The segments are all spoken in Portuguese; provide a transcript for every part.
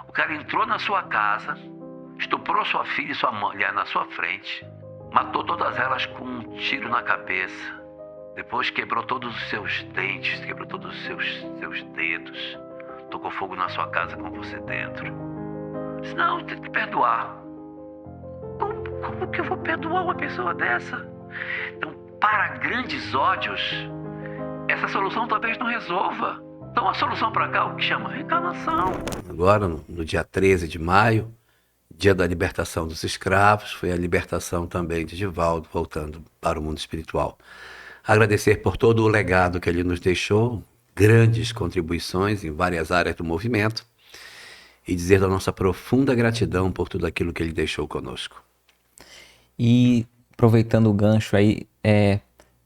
O cara entrou na sua casa, estuprou sua filha e sua mulher na sua frente, matou todas elas com um tiro na cabeça, depois quebrou todos os seus dentes, quebrou todos os seus dedos, tocou fogo na sua casa com você dentro. Disse, não, tem que perdoar. Como que eu vou perdoar uma pessoa dessa? Então, para grandes ódios, essa solução talvez não resolva. Então a solução para cá, o que chama reencarnação. Agora, no dia 13 de maio, dia da libertação dos escravos, foi a libertação também de Divaldo, voltando para o mundo espiritual. Agradecer por todo o legado que ele nos deixou, grandes contribuições em várias áreas do movimento, e dizer da nossa profunda gratidão por tudo aquilo que ele deixou conosco. E aproveitando o gancho aí,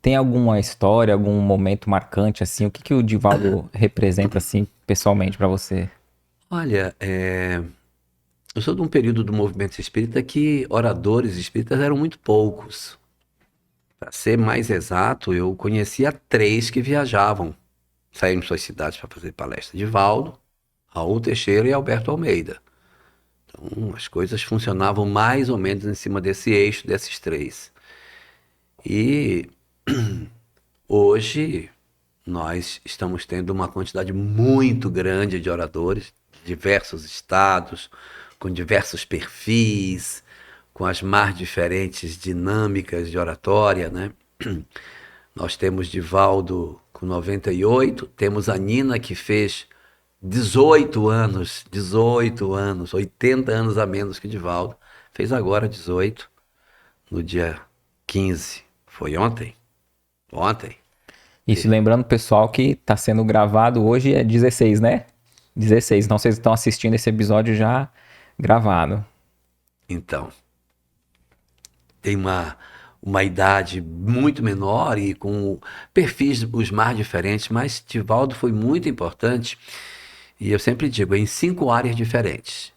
tem alguma história, algum momento marcante, assim, o que o Divaldo representa, assim, pessoalmente para você? Olha, eu sou de um período do movimento espírita que oradores espíritas eram muito poucos. Para ser mais exato, eu conhecia 3 que viajavam, saíram de suas cidades para fazer palestra. Divaldo, Raul Teixeira e Alberto Almeida. Então, as coisas funcionavam mais ou menos em cima desse eixo, desses 3. E hoje nós estamos tendo uma quantidade muito grande de oradores, de diversos estados, com diversos perfis, com as mais diferentes dinâmicas de oratória, né? Nós temos Divaldo com 98, temos a Nina que fez 18 anos, 80 anos a menos que Divaldo, fez agora 18, no dia 15, foi ontem? Isso, lembrando, pessoal, que está sendo gravado hoje é 16, né? 16, então vocês estão assistindo esse episódio já gravado. Então, tem uma idade muito menor e com perfis os mais diferentes, mas Divaldo foi muito importante, e eu sempre digo, em 5 áreas diferentes.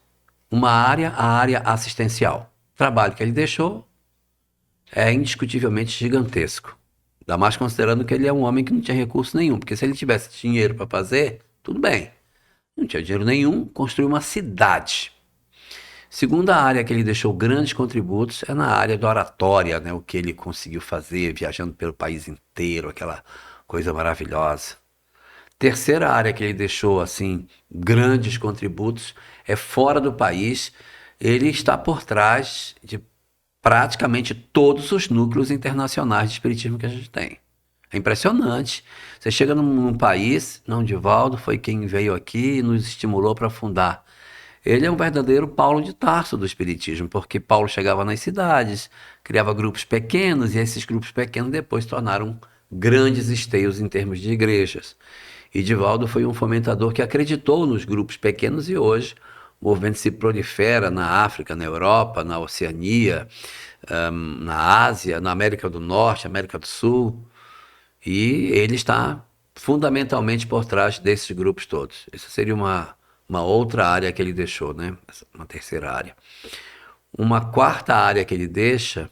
Uma área, a área assistencial. O trabalho que ele deixou é indiscutivelmente gigantesco. Ainda mais considerando que ele é um homem que não tinha recurso nenhum, porque se ele tivesse dinheiro para fazer, tudo bem. Não tinha dinheiro nenhum, construiu uma cidade. Segunda área que ele deixou grandes contributos é na área da oratória, né? O que ele conseguiu fazer viajando pelo país inteiro, aquela coisa maravilhosa. Terceira área que ele deixou assim grandes contributos é fora do país. Ele está por trás de praticamente todos os núcleos internacionais de espiritismo que a gente tem. É impressionante. Você chega num país, não, Divaldo foi quem veio aqui e nos estimulou para fundar. Ele é um verdadeiro Paulo de Tarso do espiritismo, porque Paulo chegava nas cidades, criava grupos pequenos, e esses grupos pequenos depois se tornaram grandes esteios em termos de igrejas. E Divaldo foi um fomentador que acreditou nos grupos pequenos, e hoje o movimento se prolifera na África, na Europa, na Oceania, na Ásia, na América do Norte, América do Sul. E ele está fundamentalmente por trás desses grupos todos. Essa seria uma outra área que ele deixou, né? Uma terceira área. Uma quarta área que ele deixa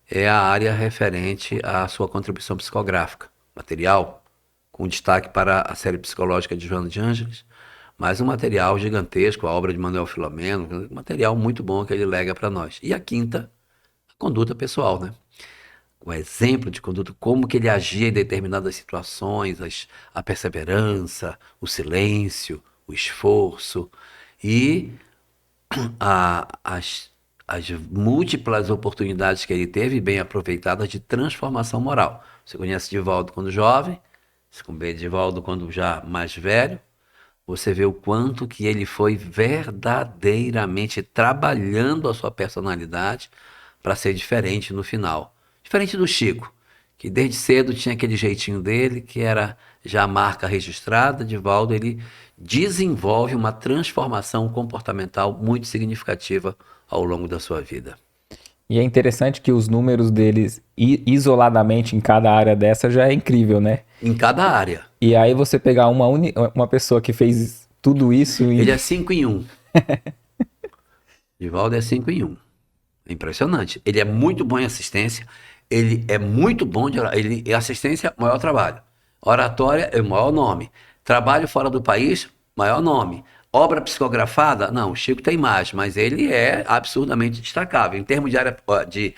é a área referente à sua contribuição psicográfica, material, com destaque para a série psicológica de Joana de Ângeles, mas um material gigantesco, a obra de Manuel Filomeno, um material muito bom que ele lega para nós. E a quinta, a conduta pessoal, né? O exemplo de conduta, como que ele agia em determinadas situações, a perseverança, o silêncio, o esforço e as múltiplas oportunidades que ele teve bem aproveitadas de transformação moral. Você conhece Divaldo quando jovem, você conhece Divaldo quando já mais velho, você vê o quanto que ele foi verdadeiramente trabalhando a sua personalidade para ser diferente no final. Diferente do Chico, que desde cedo tinha aquele jeitinho dele, que era já a marca registrada. Divaldo, ele desenvolve uma transformação comportamental muito significativa ao longo da sua vida. E é interessante que os números deles, isoladamente em cada área dessa, já é incrível, né? Em cada área. E aí você pegar uma pessoa que fez tudo isso... Ele é 5 em 1. Divaldo é 5 em 1. É impressionante. Ele é muito bom em assistência, ele é muito bom de assistência, maior trabalho. Oratória é o maior nome. Trabalho fora do país, maior nome. Obra psicografada? Não, o Chico tem mais, mas ele é absurdamente destacável. Em termos de área de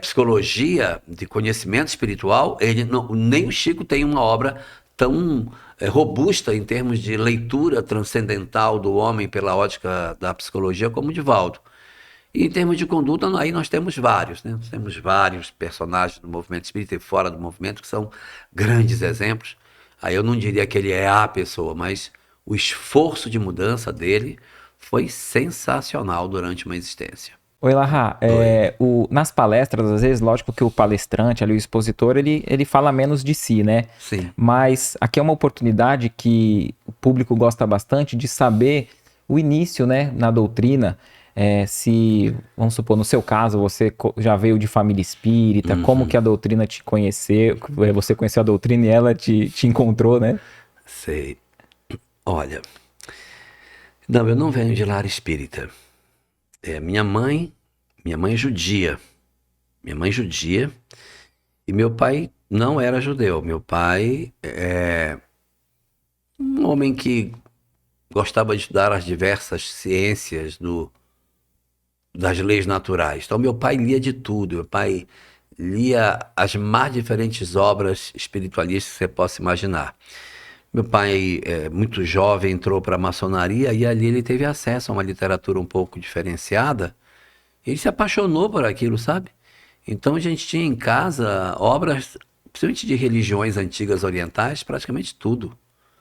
psicologia, de conhecimento espiritual, ele não, nem o Chico tem uma obra tão robusta em termos de leitura transcendental do homem pela ótica da psicologia como o Divaldo. E em termos de conduta, aí nós temos vários, né? Nós temos vários personagens do movimento espírita e fora do movimento que são grandes exemplos. Aí eu não diria que ele é a pessoa, mas o esforço de mudança dele foi sensacional durante uma existência. Oi, Larra, Oi. nas palestras, às vezes, lógico que o palestrante, ali, o expositor, ele fala menos de si, né? Sim. Mas aqui é uma oportunidade que o público gosta bastante de saber o início, né, na doutrina. Se, vamos supor, no seu caso, você já veio de família espírita, como que a doutrina te conheceu, você conheceu a doutrina e ela te encontrou, né? Sei. Olha, não, eu não venho de lar espírita. Minha mãe é judia. Minha mãe é judia e meu pai não era judeu. Meu pai é um homem que gostava de estudar as diversas ciências das leis naturais. Então, meu pai lia de tudo. Meu pai lia as mais diferentes obras espiritualistas que você possa imaginar. Meu pai, muito jovem, entrou para a maçonaria e ali ele teve acesso a uma literatura um pouco diferenciada. Ele se apaixonou por aquilo, sabe? Então a gente tinha em casa obras, principalmente de religiões antigas orientais, praticamente tudo.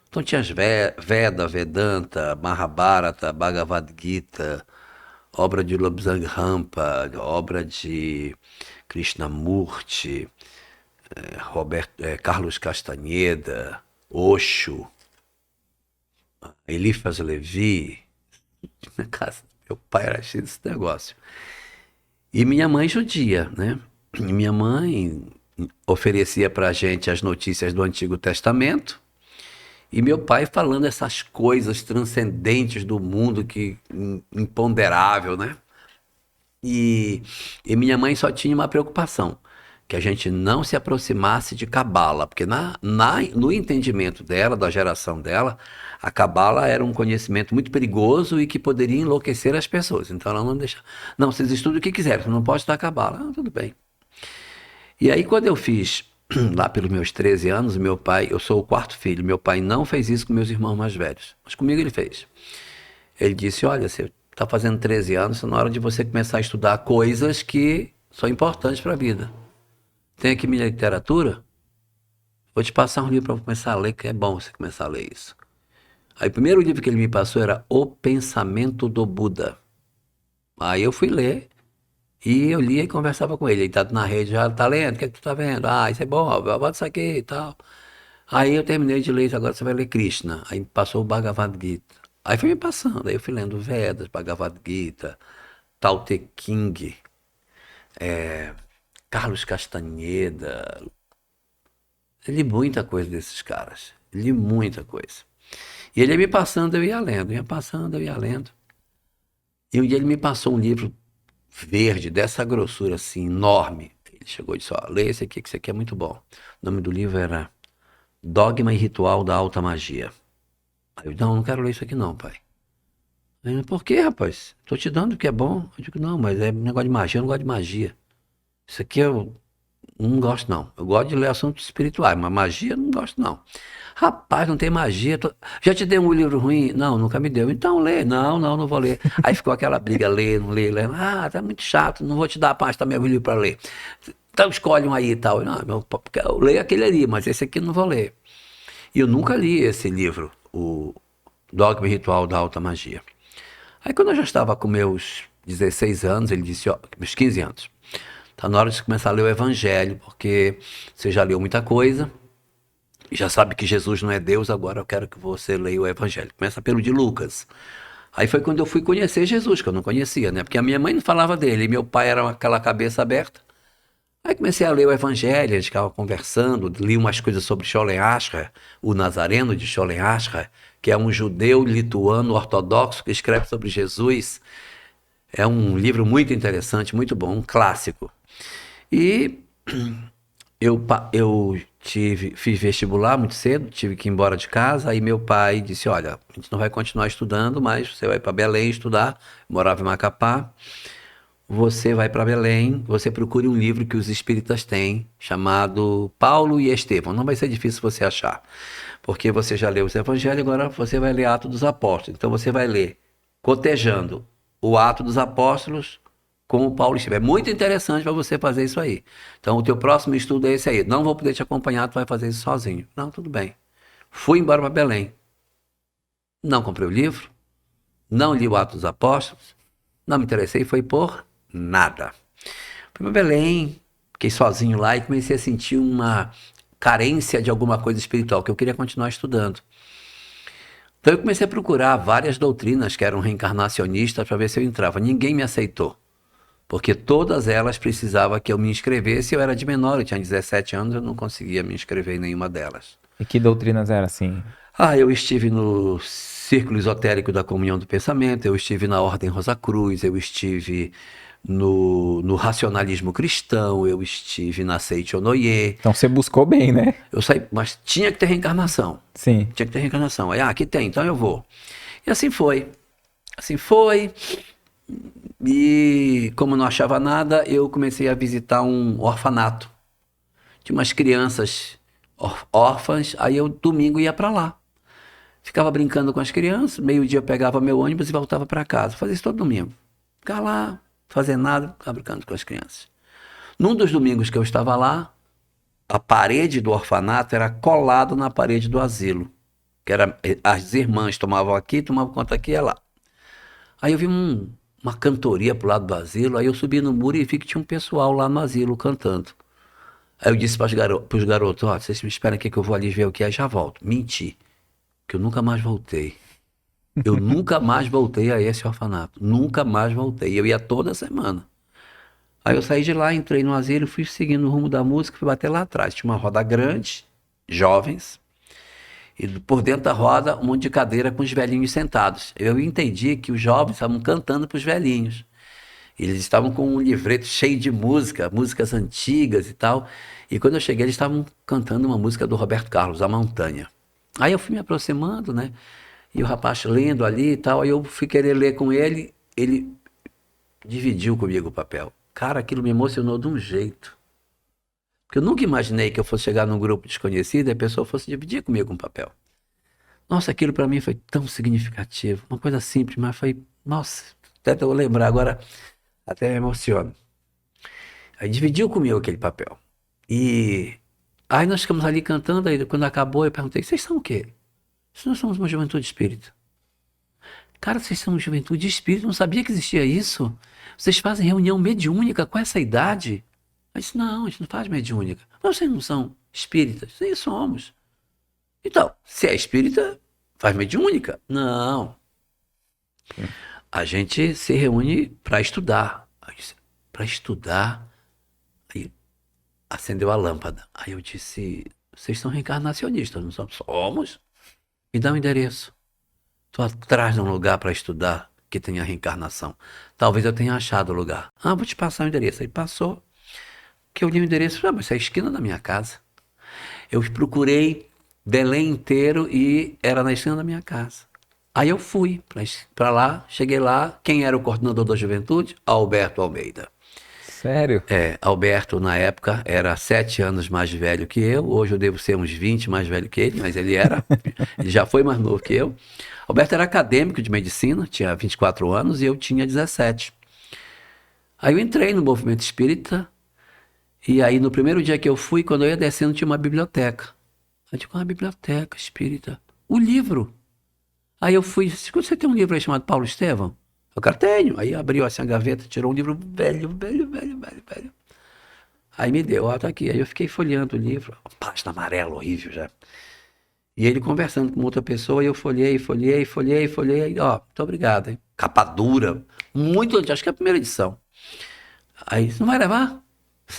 Então tinha as Veda, Vedanta, Mahabharata, Bhagavad Gita, obra de Lobsang Rampa, obra de Krishnamurti, Carlos Castaneda, Osho, Eliphas Levi. Na casa do meu pai era cheio desse negócio. E minha mãe judia, né? E minha mãe oferecia pra gente as notícias do Antigo Testamento. E meu pai falando essas coisas transcendentes do mundo, que imponderável, né? E minha mãe só tinha uma preocupação, que a gente não se aproximasse de cabala, porque no entendimento dela, da geração dela, a cabala era um conhecimento muito perigoso e que poderia enlouquecer as pessoas. Então ela não deixava. Não, vocês estudam o que quiserem, você não pode estudar cabala. Ah, tudo bem. E aí quando eu fiz, lá pelos meus 13 anos, meu pai, eu sou o quarto filho, meu pai não fez isso com meus irmãos mais velhos, mas comigo ele fez. Ele disse, olha, você está fazendo 13 anos, é na hora de você começar a estudar coisas que são importantes para a vida. Tem aqui minha literatura, vou te passar um livro para começar a ler, que é bom você começar a ler isso. Aí o primeiro livro que ele me passou era O Pensamento do Buda. Aí eu fui ler, e eu lia e conversava com ele. Ele tá na rede, já tá lendo, o que é que tu tá vendo? Ah, isso é bom, bota isso aqui e tal. Aí eu terminei de ler, agora você vai ler Krishna. Aí me passou o Bhagavad Gita. Aí foi me passando, aí eu fui lendo Vedas, Bhagavad Gita, Tao Te Ching, Carlos Castaneda. Eu li muita coisa desses caras. Li muita coisa. E ele ia me passando, eu ia lendo, ia passando, eu ia lendo. E um dia ele me passou um livro verde, dessa grossura assim, enorme. Ele chegou e disse, ó, lê esse aqui, que esse aqui é muito bom. O nome do livro era Dogma e Ritual da Alta Magia. Aí eu, não quero ler isso aqui não, pai. Aí, por quê, rapaz? Tô te dando o que é bom. Eu digo, não, mas é negócio de magia, eu não gosto de magia. Isso aqui eu não gosto não. Eu gosto de ler assuntos espirituais, mas magia eu não gosto não. Rapaz, não tem magia. Já te dei um livro ruim? Não, nunca me deu. Então lê. Não, não vou ler. Aí ficou aquela briga, lê, não lê, lê. Ah, tá muito chato, não vou te dar a pasta meu livro para ler. Então escolhe um aí e tal. Não, eu leio aquele ali, mas esse aqui eu não vou ler. E eu nunca li esse livro, o Dogma e Ritual da Alta Magia. Aí quando eu já estava com meus 16 anos, ele disse, ó, meus 15 anos, tá na hora de começar a ler o Evangelho, porque você já leu muita coisa, e já sabe que Jesus não é Deus, agora eu quero que você leia o Evangelho. Começa pelo de Lucas. Aí foi quando eu fui conhecer Jesus, que eu não conhecia, né? Porque a minha mãe não falava dele, e meu pai era aquela cabeça aberta. Aí comecei a ler o Evangelho, a gente ficava conversando, li umas coisas sobre Scholem Ashra, o Nazareno de Scholem Ashra, que é um judeu lituano ortodoxo que escreve sobre Jesus. É um livro muito interessante, muito bom, um clássico. E eu fiz vestibular muito cedo, tive que ir embora de casa, aí meu pai disse, olha, a gente não vai continuar estudando, mas você vai para Belém estudar, eu morava em Macapá, você vai para Belém, você procure um livro que os espíritas têm, chamado Paulo e Estevão, não vai ser difícil você achar, porque você já leu os evangelhos, agora você vai ler Atos dos Apóstolos, então você vai ler, cotejando o Atos dos Apóstolos, com o Paulo Estevão. É muito interessante para você fazer isso aí. Então, o teu próximo estudo é esse aí. Não vou poder te acompanhar, tu vai fazer isso sozinho. Não, tudo bem. Fui embora para Belém. Não comprei o livro, não li o Atos dos Apóstolos, não me interessei, foi por nada. Fui para Belém, fiquei sozinho lá e comecei a sentir uma carência de alguma coisa espiritual, que eu queria continuar estudando. Então, eu comecei a procurar várias doutrinas que eram reencarnacionistas para ver se eu entrava. Ninguém me aceitou. Porque todas elas precisavam que eu me inscrevesse, eu era de menor, eu tinha 17 anos, eu não conseguia me inscrever em nenhuma delas. E que doutrinas eram assim? Eu estive no Círculo Esotérico da Comunhão do Pensamento, eu estive na Ordem Rosa Cruz, eu estive no Racionalismo Cristão, eu estive na Seite Onoye. Então você buscou bem, né? Eu saí, mas tinha que ter reencarnação. Sim. Tinha que ter reencarnação. Aí, aqui tem, então eu vou. E assim foi. Assim foi. E como não achava nada, eu comecei a visitar um orfanato. Tinha umas crianças órfãs, aí eu domingo ia para lá. Ficava brincando com as crianças, meio-dia eu pegava meu ônibus e voltava para casa. Fazia isso todo domingo. Ficava lá, fazer nada, ficava brincando com as crianças. Num dos domingos que eu estava lá, a parede do orfanato era colada na parede do asilo. Que era, as irmãs tomavam aqui, tomavam conta aqui e lá. Aí eu vi uma cantoria pro lado do asilo, aí eu subi no muro e vi que tinha um pessoal lá no asilo cantando. Aí eu disse pros garotos, ó, vocês me esperam aqui que eu vou ali ver o que é e já volto. Menti, que eu nunca mais voltei. Eu nunca mais voltei a esse orfanato, nunca mais voltei. Eu ia toda semana. Aí eu saí de lá, entrei no asilo, fui seguindo o rumo da música, fui bater lá atrás. Tinha uma roda grande, jovens, e por dentro da roda, um monte de cadeira com os velhinhos sentados. Eu entendi que os jovens estavam cantando para os velhinhos. Eles estavam com um livreto cheio de música, músicas antigas e tal. E quando eu cheguei, eles estavam cantando uma música do Roberto Carlos, A Montanha. Aí eu fui me aproximando, né? E o rapaz lendo ali e tal. Aí eu fui querer ler com ele, ele dividiu comigo o papel. Cara, aquilo me emocionou de um jeito. Porque eu nunca imaginei que eu fosse chegar num grupo desconhecido e a pessoa fosse dividir comigo um papel. Nossa, aquilo para mim foi tão significativo. Uma coisa simples, mas foi... Nossa, até eu lembrar agora, até me emociono. Aí dividiu comigo aquele papel. E aí nós ficamos ali cantando, aí quando acabou eu perguntei, vocês são o quê? Nós somos uma juventude espírita. Cara, vocês são uma juventude espírita, não sabia que existia isso? Vocês fazem reunião mediúnica com essa idade? Eu disse, não, a gente não faz mediúnica. Mas vocês não são espíritas? Sim, somos. Então, se é espírita, faz mediúnica? Não. A gente se reúne para estudar. Para estudar? Aí acendeu a lâmpada. Aí eu disse, vocês são reencarnacionistas, não somos? Somos. Me dá um endereço. Estou atrás de um lugar para estudar que tenha reencarnação. Talvez eu tenha achado o lugar. Vou te passar o endereço. Aí passou. Que eu li o endereço, mas isso é a esquina da minha casa. Eu procurei Belém inteiro e era na esquina da minha casa. Aí eu fui para lá, cheguei lá. Quem era o coordenador da juventude? Alberto Almeida. Sério? Alberto na época era 7 anos mais velho que eu. Hoje eu devo ser uns 20 mais velho que ele, mas ele já foi mais novo que eu. Alberto era acadêmico de medicina, tinha 24 anos e eu tinha 17. Aí eu entrei no movimento espírita. E aí, no primeiro dia que eu fui, quando eu ia descendo, tinha uma biblioteca. Eu digo, uma biblioteca espírita. O livro. Aí eu fui, você tem um livro aí chamado Paulo Estevão? Eu, cara, tenho. Aí abriu assim a gaveta, tirou um livro velho. Aí me deu, tá aqui. Aí eu fiquei folheando o livro, uma página amarela, horrível já. E ele conversando com outra pessoa, e eu folhei. Aí, muito obrigado, hein? Capa dura, muito antiga, acho que é a primeira edição. Aí, você não vai levar?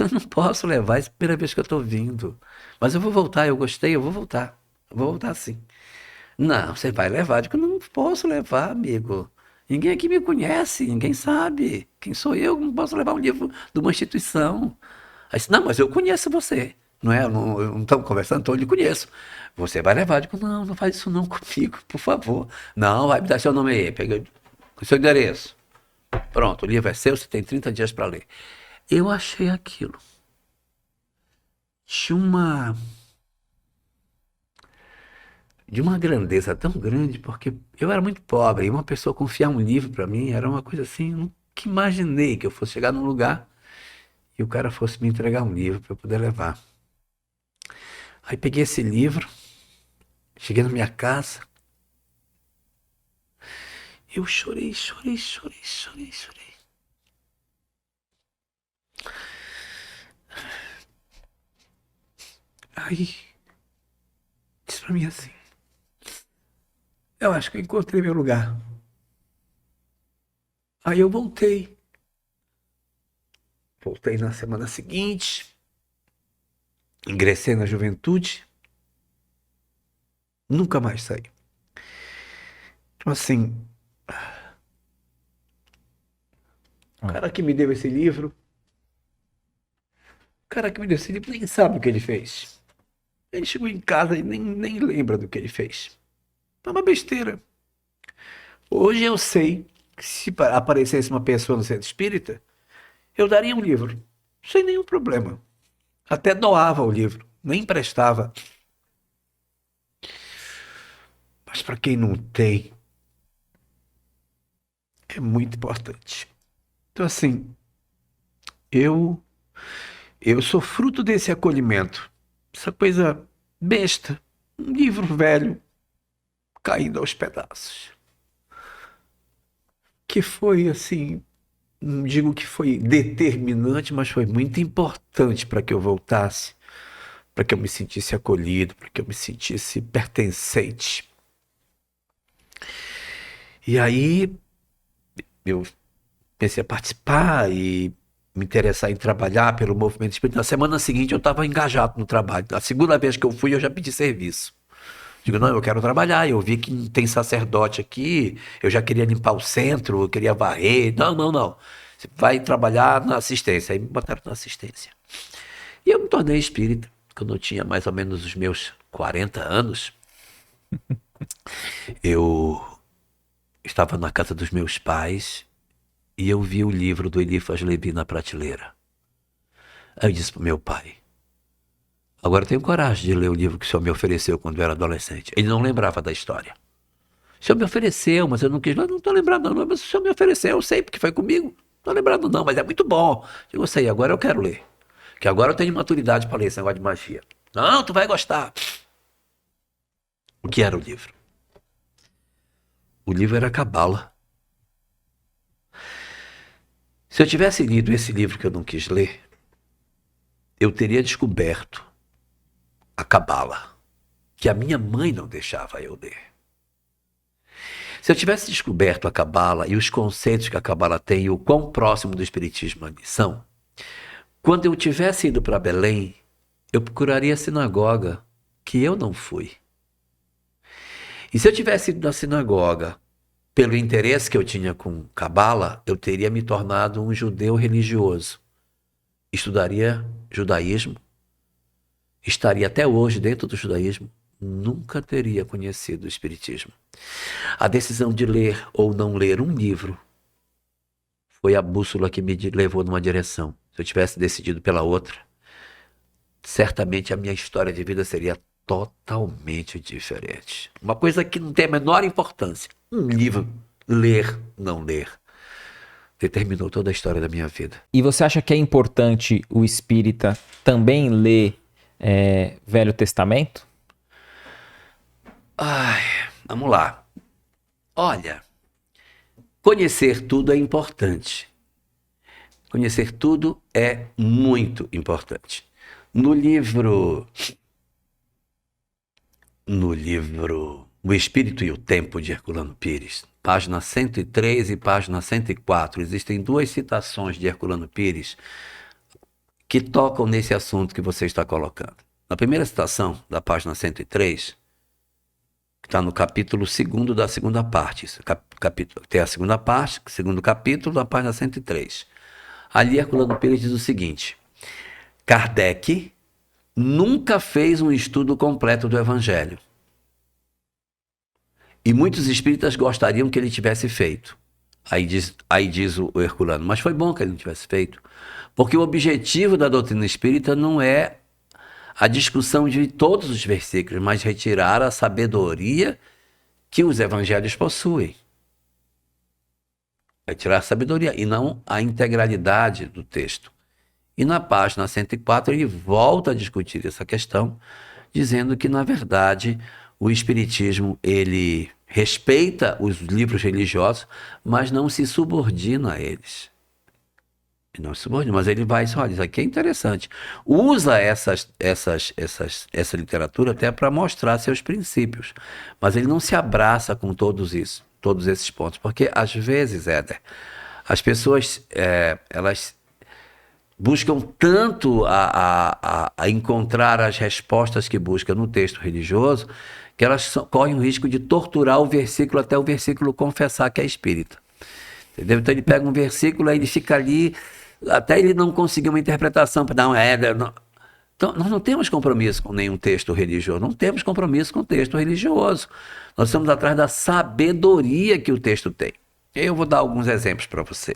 Eu não posso levar, é a primeira vez que eu tô vindo. Mas eu vou voltar, eu gostei, eu vou voltar. Eu vou voltar sim. Não, você vai levar. Eu digo, não posso levar, amigo. Ninguém aqui me conhece, ninguém sabe. Quem sou eu? Não posso levar um livro de uma instituição. Aí disse, não, mas eu conheço você. Não é? Não estamos conversando, então eu lhe conheço. Você vai levar. Eu digo, não, não faz isso não comigo, por favor. Não, vai me dar seu nome aí. Pega o seu endereço. Pronto, o livro é seu, você tem 30 dias para ler. Eu achei aquilo de uma grandeza tão grande, porque eu era muito pobre, e uma pessoa confiar um livro para mim era uma coisa assim, eu nunca imaginei que eu fosse chegar num lugar e o cara fosse me entregar um livro para eu poder levar. Aí peguei esse livro, cheguei na minha casa, eu chorei, chorei, chorei, chorei, chorei. Aí, disse pra mim assim, eu acho que eu encontrei meu lugar. Aí eu voltei. Voltei na semana seguinte, ingressei na juventude, nunca mais saí. Então assim, o cara que me deu esse livro, nem sabe o que ele fez. Ele chegou em casa e nem lembra do que ele fez. É uma besteira. Hoje eu sei que se aparecesse uma pessoa no centro espírita, eu daria um livro, sem nenhum problema. Até doava o livro, nem emprestava. Mas para quem não tem, é muito importante. Então assim, eu eu sou fruto desse acolhimento. Essa coisa besta, um livro velho caindo aos pedaços. Que foi assim, não digo que foi determinante, mas foi muito importante para que eu voltasse, para que eu me sentisse acolhido, para que eu me sentisse pertencente. E aí eu comecei a participar e me interessar em trabalhar pelo movimento espírita. Na semana seguinte eu estava engajado no trabalho. A segunda vez que eu fui eu já pedi serviço. Digo, não, eu quero trabalhar. Eu vi que tem sacerdote aqui, eu já queria limpar o centro, eu queria varrer. Não, não, não. Você vai trabalhar na assistência. Aí me botaram na assistência. E eu me tornei espírita, quando eu tinha mais ou menos os meus 40 anos. Eu estava na casa dos meus pais e eu vi o livro do Eliphas Levi na prateleira. Aí eu disse pro meu pai, agora eu tenho coragem de ler o livro que o senhor me ofereceu quando eu era adolescente. Ele não lembrava da história. O senhor me ofereceu, mas eu não quis. Não estou lembrado não, mas o senhor me ofereceu, eu sei, porque foi comigo. Não estou lembrado não, mas é muito bom. Eu sei, agora eu quero ler. Que agora eu tenho maturidade para ler esse negócio de magia. Não, tu vai gostar. O que era o livro? O livro era Cabala. Se eu tivesse lido esse livro que eu não quis ler, eu teria descoberto a Cabala, que a minha mãe não deixava eu ler. Se eu tivesse descoberto a Cabala e os conceitos que a Cabala tem e o quão próximo do Espiritismo eles são, quando eu tivesse ido para Belém, eu procuraria a sinagoga, que eu não fui. E se eu tivesse ido na sinagoga, pelo interesse que eu tinha com Cabala, eu teria me tornado um judeu religioso. Estudaria judaísmo, estaria até hoje dentro do judaísmo, nunca teria conhecido o Espiritismo. A decisão de ler ou não ler um livro foi a bússola que me levou numa direção. Se eu tivesse decidido pela outra, certamente a minha história de vida seria totalmente diferente. Uma coisa que não tem a menor importância. Um livro, ler, não ler, determinou toda a história da minha vida. E você acha que é importante o espírita também ler Velho Testamento? Ai, vamos lá. Olha, conhecer tudo é importante. Conhecer tudo é muito importante. No livro O Espírito e o Tempo, de Herculano Pires, página 103 e página 104, existem duas citações de Herculano Pires que tocam nesse assunto que você está colocando. Na primeira citação, da página 103, que está no capítulo 2º da segunda parte, tem a segunda parte, segundo capítulo, da página 103. Ali Herculano Pires diz o seguinte: Kardec nunca fez um estudo completo do Evangelho. E muitos espíritas gostariam que ele tivesse feito. Aí diz o Herculano, mas foi bom que ele não tivesse feito. Porque o objetivo da doutrina espírita não é a discussão de todos os versículos, mas retirar a sabedoria que os evangelhos possuem. Retirar a sabedoria e não a integralidade do texto. E na página 104 ele volta a discutir essa questão, dizendo que, na verdade, o Espiritismo ele respeita os livros religiosos, mas não se subordina a eles. Não se subordina, mas ele vai dizer, olha, isso aqui é interessante. Usa essa literatura até para mostrar seus princípios, mas ele não se abraça com todos esses pontos, porque às vezes, Éder, as pessoas elas buscam tanto a encontrar as respostas que buscam no texto religioso, que elas correm o risco de torturar o versículo até o versículo confessar que é espírita. Entendeu? Então ele pega um versículo, aí ele fica ali, até ele não conseguir uma interpretação para dar uma... Então, nós não temos compromisso com nenhum texto religioso, não temos compromisso com o texto religioso. Nós estamos atrás da sabedoria que o texto tem. Eu vou dar alguns exemplos para você.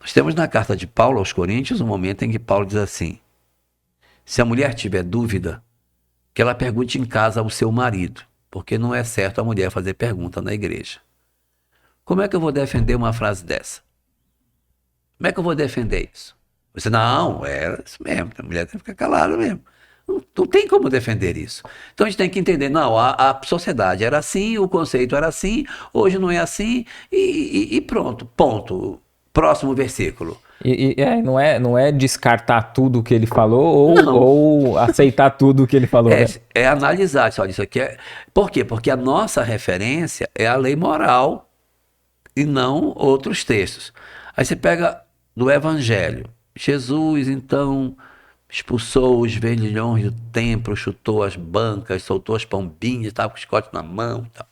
Nós temos na carta de Paulo aos Coríntios um momento em que Paulo diz assim: se a mulher tiver dúvida, que ela pergunte em casa ao seu marido, porque não é certo a mulher fazer pergunta na igreja. Como é que eu vou defender uma frase dessa? Como é que eu vou defender isso? Você, não, é isso mesmo, a mulher tem que ficar calada mesmo. Não tem como defender isso. Então a gente tem que entender, não, a sociedade era assim, o conceito era assim, hoje não é assim, e pronto, ponto. Próximo versículo. Não é descartar tudo que ele falou ou aceitar tudo que ele falou. É analisar, olha, isso aqui é... Por quê? Porque a nossa referência é a lei moral e não outros textos. Aí você pega do Evangelho. Jesus, então, expulsou os vendilhões do templo, chutou as bancas, soltou as pombinhas, estava com o chicote na mão. Tal.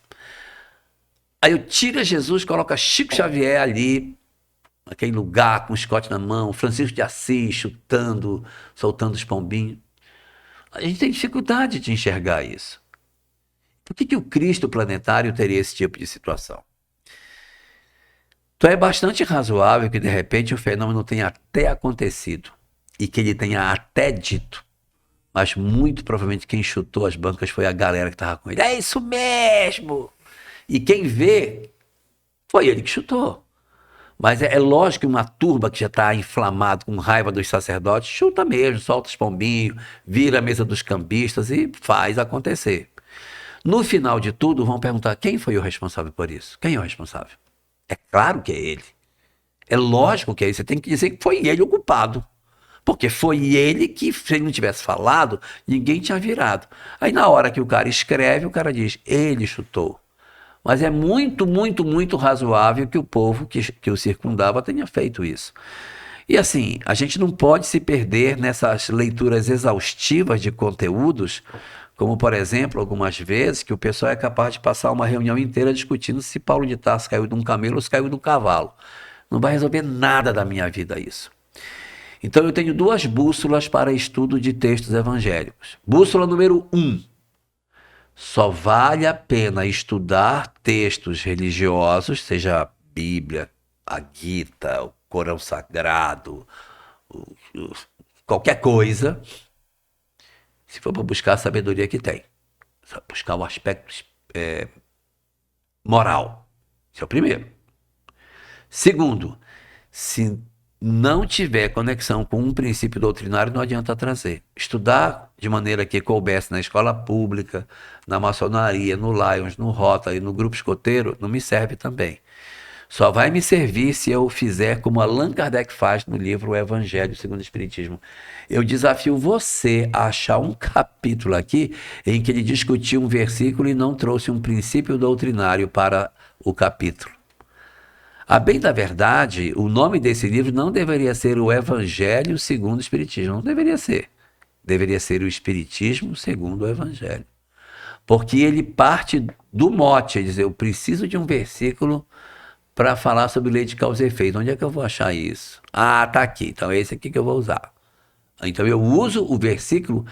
Aí eu tiro Jesus, coloco Chico Xavier ali, naquele lugar, com o chicote na mão, Francisco de Assis chutando, soltando os pombinhos. A gente tem dificuldade de enxergar isso. Por que o Cristo planetário teria esse tipo de situação? Então é bastante razoável que de repente o fenômeno tenha até acontecido e que ele tenha até dito, mas muito provavelmente quem chutou as bancas foi a galera que estava com ele. É isso mesmo! E quem vê, foi ele que chutou. Mas é lógico que uma turba que já está inflamada, com raiva dos sacerdotes, chuta mesmo, solta os pombinhos, vira a mesa dos cambistas e faz acontecer. No final de tudo, vão perguntar quem foi o responsável por isso? Quem é o responsável? É claro que é ele. É lógico que é ele. Você tem que dizer que foi ele o culpado. Porque foi ele que, se ele não tivesse falado, ninguém tinha virado. Aí na hora que o cara escreve, o cara diz, ele chutou. Mas é muito, muito, muito razoável que o povo que o circundava tenha feito isso. E assim, a gente não pode se perder nessas leituras exaustivas de conteúdos, como, por exemplo, algumas vezes que o pessoal é capaz de passar uma reunião inteira discutindo se Paulo de Tarso caiu de um camelo ou se caiu de um cavalo. Não vai resolver nada da minha vida isso. Então eu tenho duas bússolas para estudo de textos evangélicos. Bússola número 1. Só vale a pena estudar textos religiosos, seja a Bíblia, a Gita, o Corão Sagrado, qualquer coisa, se for para buscar a sabedoria que tem. Buscar o aspecto moral. Esse é o primeiro. Segundo, se não tiver conexão com um princípio doutrinário, não adianta trazer. Estudar de maneira que coubesse na escola pública, na maçonaria, no Lions, no Rotary, no grupo escoteiro, não me serve também. Só vai me servir se eu fizer como Allan Kardec faz no livro O Evangelho segundo o Espiritismo. Eu desafio você a achar um capítulo aqui em que ele discutiu um versículo e não trouxe um princípio doutrinário para o capítulo. A bem da verdade, o nome desse livro não deveria ser O Evangelho segundo o Espiritismo. Não deveria ser. Deveria ser O Espiritismo segundo o Evangelho. Porque ele parte do mote, é dizer, eu preciso de um versículo para falar sobre lei de causa e efeito. Onde é que eu vou achar isso? Ah, tá aqui. Então é esse aqui que eu vou usar. Então eu uso o versículo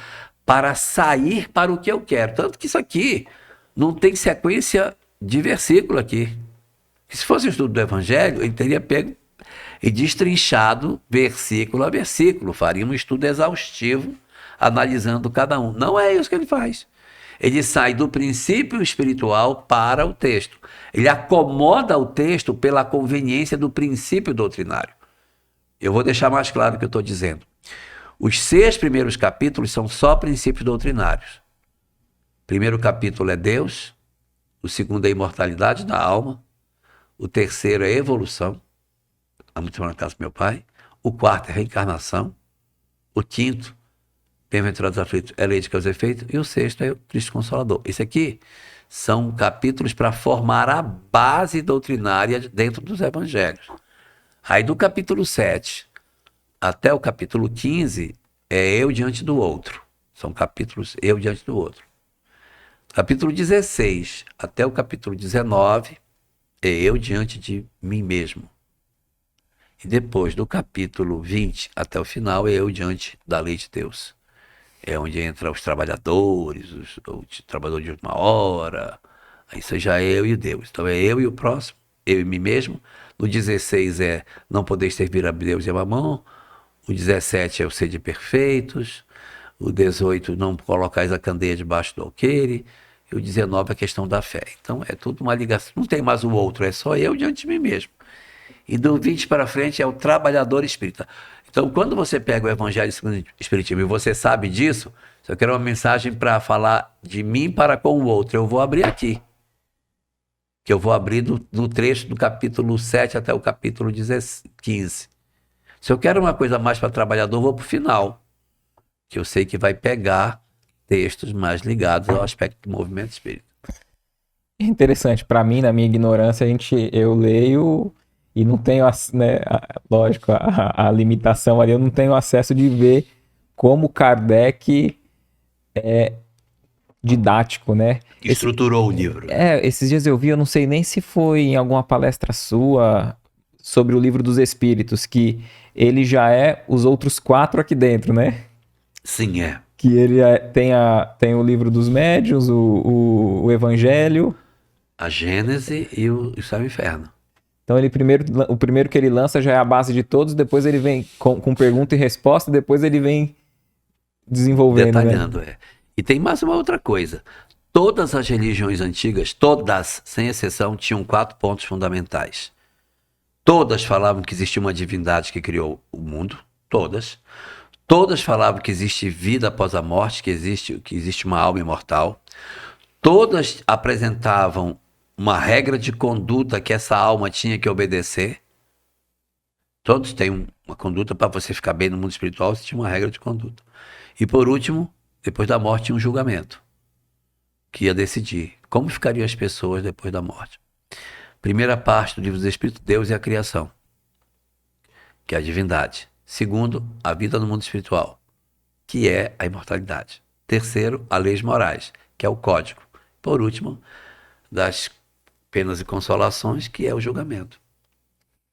para sair para o que eu quero. Tanto que isso aqui não tem sequência de versículo aqui. Se fosse o estudo do Evangelho, ele teria pego e destrinchado versículo a versículo. Faria um estudo exaustivo, analisando cada um. Não é isso que ele faz. Ele sai do princípio espiritual para o texto. Ele acomoda o texto pela conveniência do princípio doutrinário. Eu vou deixar mais claro o que eu estou dizendo. Os 6 primeiros capítulos são só princípios doutrinários. O primeiro capítulo é Deus, o segundo é a imortalidade da alma, o terceiro é a evolução, a muito na casa do meu pai, o quarto é a reencarnação, o quinto, bem-aventurados aflitos, é lei de causa e efeito, e o sexto é o Cristo Consolador. Esse aqui são capítulos para formar a base doutrinária dentro dos evangelhos. Aí do capítulo 7 até o capítulo 15 é eu diante do outro. São capítulos eu diante do outro. Capítulo 16 até o capítulo 19 é eu diante de mim mesmo. E depois do capítulo 20 até o final é eu diante da lei de Deus. É onde entra os trabalhadores, os trabalhadores de última hora. Isso já é eu e Deus. Então é eu e o próximo, eu e mim mesmo. No 16 é não poder servir a Deus e a mamão. O 17 é o ser de perfeitos. O 18, não colocais a candeia debaixo do alqueire. E o 19 é a questão da fé. Então é tudo uma ligação. Não tem mais o outro, é só eu diante de mim mesmo. E do 20 para frente é o trabalhador espírita. Então, quando você pega o Evangelho segundo o Espiritismo e você sabe disso, se eu quero uma mensagem para falar de mim para com o outro, eu vou abrir aqui. Que eu vou abrir no trecho do capítulo 7 até o capítulo 15. Se eu quero uma coisa mais para trabalhador, eu vou para o final. Que eu sei que vai pegar textos mais ligados ao aspecto do movimento espírita. Interessante. Para mim, na minha ignorância, eu leio e não tenho, né, lógico, a limitação ali, eu não tenho acesso de ver como Kardec é didático, né? Estruturou o livro. Esses dias eu vi, eu não sei nem se foi em alguma palestra sua sobre o Livro dos Espíritos, que ele já é os outros 4 aqui dentro, né? Sim, é. Que ele tem o Livro dos Médiuns, o Evangelho, A Gênese e o Céu e o Inferno. Então o primeiro que ele lança já é a base de todos, depois ele vem com pergunta e resposta, depois ele vem desenvolvendo, detalhando, né? E tem mais uma outra coisa. Todas as religiões antigas, todas, sem exceção, tinham 4 pontos fundamentais. Todas falavam que existia uma divindade que criou o mundo, todas. Todas falavam que existe vida após a morte, que existe uma alma imortal. Todas apresentavam uma regra de conduta que essa alma tinha que obedecer. Todos têm uma conduta para você ficar bem no mundo espiritual, você tinha uma regra de conduta. E por último, depois da morte tinha um julgamento, que ia decidir como ficariam as pessoas depois da morte. Primeira parte do livro dos Espíritos, Deus e a criação, que é a divindade. Segundo, a vida no mundo espiritual, que é a imortalidade. Terceiro, as leis morais, que é o código. Por último, das penas e consolações, que é o julgamento.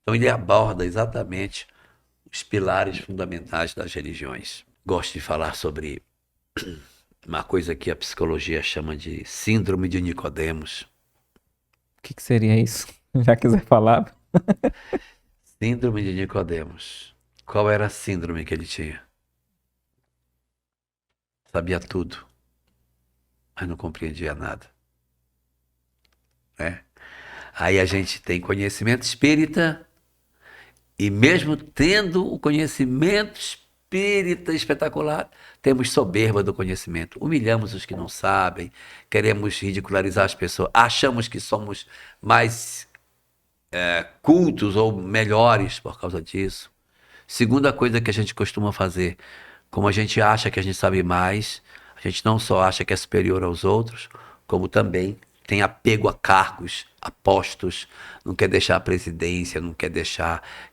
Então ele aborda exatamente os pilares fundamentais das religiões. Gosto de falar sobre uma coisa que a psicologia chama de síndrome de Nicodemos. O que seria isso? Já quiser falar? Síndrome de Nicodemos. Qual era a síndrome que ele tinha? Sabia tudo, mas não compreendia nada. Aí a gente tem conhecimento espírita, e mesmo tendo o conhecimento espírita espetacular, temos soberba do conhecimento. Humilhamos os que não sabem, queremos ridicularizar as pessoas, achamos que somos mais cultos ou melhores por causa disso. Segunda coisa que a gente costuma fazer, como a gente acha que a gente sabe mais, a gente não só acha que é superior aos outros, como também tem apego a cargos, a postos, não quer deixar a presidência,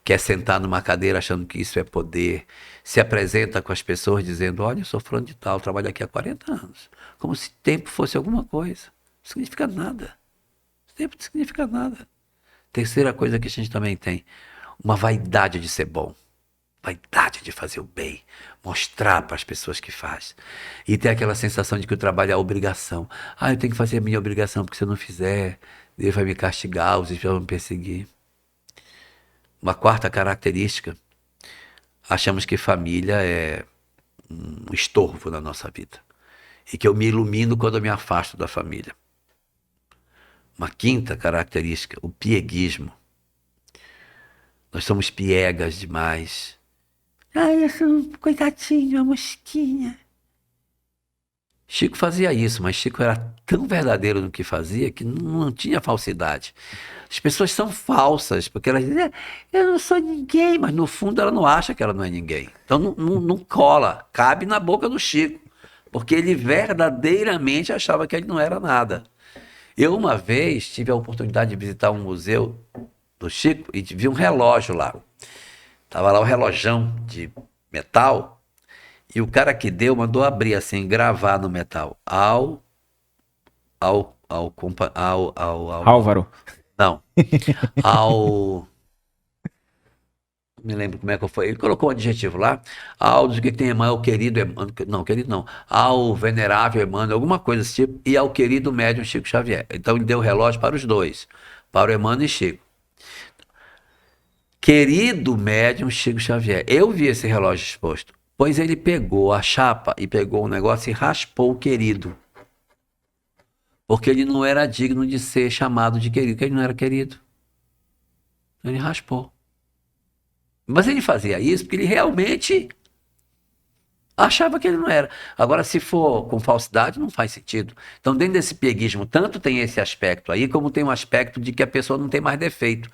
quer sentar numa cadeira achando que isso é poder, se apresenta com as pessoas dizendo, olha, eu sou fulano de tal, trabalho aqui há 40 anos, como se tempo fosse alguma coisa. Não significa nada. Tempo não significa nada. Terceira coisa que a gente também tem, uma vaidade de ser bom. vaidade de fazer o bem, mostrar para as pessoas que faz. E ter aquela sensação de que o trabalho é a obrigação. Eu tenho que fazer a minha obrigação, porque se eu não fizer, Deus vai me castigar, os espíritos vão me perseguir. Uma quarta característica, achamos que família é um estorvo na nossa vida. E que eu me ilumino quando eu me afasto da família. Uma quinta característica, o pieguismo. Nós somos piegas demais. Eu sou um coitadinho, uma mosquinha. Chico fazia isso, mas Chico era tão verdadeiro no que fazia que não tinha falsidade. As pessoas são falsas, porque elas dizem, eu não sou ninguém, mas no fundo ela não acha que ela não é ninguém. Então não cola, cabe na boca do Chico, porque ele verdadeiramente achava que ele não era nada. Eu uma vez tive a oportunidade de visitar um museu do Chico e vi um relógio lá. Tava lá o relojão de metal. E o cara que deu mandou abrir assim, gravar no metal. Álvaro. Não. Não me lembro como é que foi. Ele colocou um adjetivo lá. Ao do que tem Emmanuel, querido Emmanuel. Não, querido não. Ao venerável Emmanuel, alguma coisa desse tipo. E ao querido médium Chico Xavier. Então ele deu o relógio para os dois. Para o Emmanuel e Chico. Querido médium Chico Xavier. Eu vi esse relógio exposto. Pois ele pegou a chapa e pegou o negócio e raspou o querido. Porque ele não era digno de ser chamado de querido, porque ele não era querido. Ele raspou. Mas ele fazia isso porque ele realmente achava que ele não era. Agora, se for com falsidade, não faz sentido. Então, dentro desse pieguismo, tanto tem esse aspecto aí, como tem um aspecto de que a pessoa não tem mais defeito.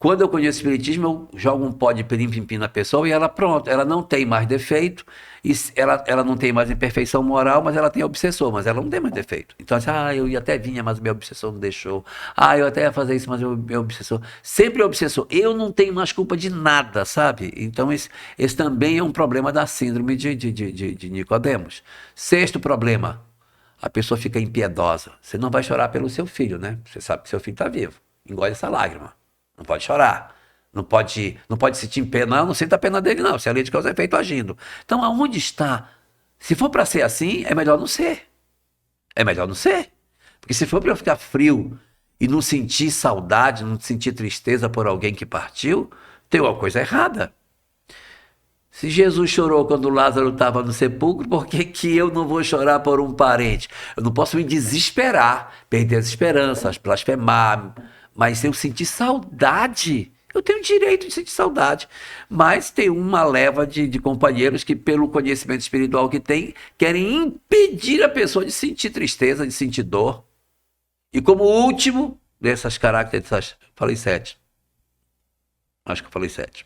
Quando eu conheço o espiritismo, eu jogo um pó de pirim-pim-pim na pessoa e ela, pronto, ela não tem mais defeito, e ela não tem mais imperfeição moral, mas ela tem obsessor, mas ela não tem mais defeito. Então, assim, eu ia até vinha, mas o meu obsessor não deixou. Eu até ia fazer isso, mas o meu obsessor... Sempre é obsessor. Eu não tenho mais culpa de nada, sabe? Então, esse também é um problema da síndrome de Nicodemos. Sexto problema, a pessoa fica impiedosa. Você não vai chorar pelo seu filho, né? Você sabe que seu filho está vivo. Engole essa lágrima. Não pode chorar, não pode sentir pena, não sinta a pena dele não, se a lei de causa e efeito agindo. Então aonde está? Se for para ser assim, é melhor não ser. É melhor não ser. Porque se for para eu ficar frio e não sentir saudade, não sentir tristeza por alguém que partiu, tem uma coisa errada. Se Jesus chorou quando Lázaro estava no sepulcro, por que eu não vou chorar por um parente? Eu não posso me desesperar, perder as esperanças, blasfemar, mas eu sentir saudade, eu tenho direito de sentir saudade. Mas tem uma leva de companheiros que, pelo conhecimento espiritual que tem, querem impedir a pessoa de sentir tristeza, de sentir dor. E como último dessas características, falei 7. Acho que eu falei 7.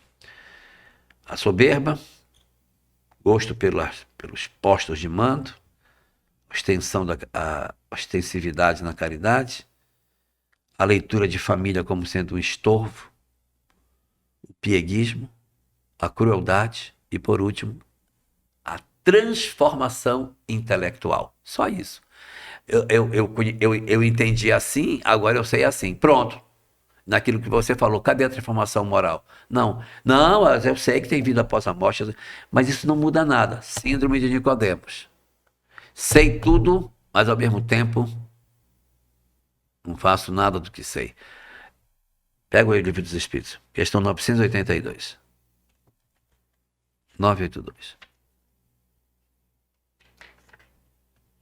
A soberba, gosto pelos postos de mando, a ostensividade na caridade, a leitura de família como sendo um estorvo, o pieguismo, a crueldade e, por último, a transformação intelectual. Só isso. Eu entendi assim, agora eu sei assim. Pronto. Naquilo que você falou, cadê a transformação moral? Não, eu sei que tem vida após a morte, mas isso não muda nada. Síndrome de Nicodemos. Sei tudo, mas ao mesmo tempo não faço nada do que sei. Pega o Livro dos Espíritos, questão 982. 982.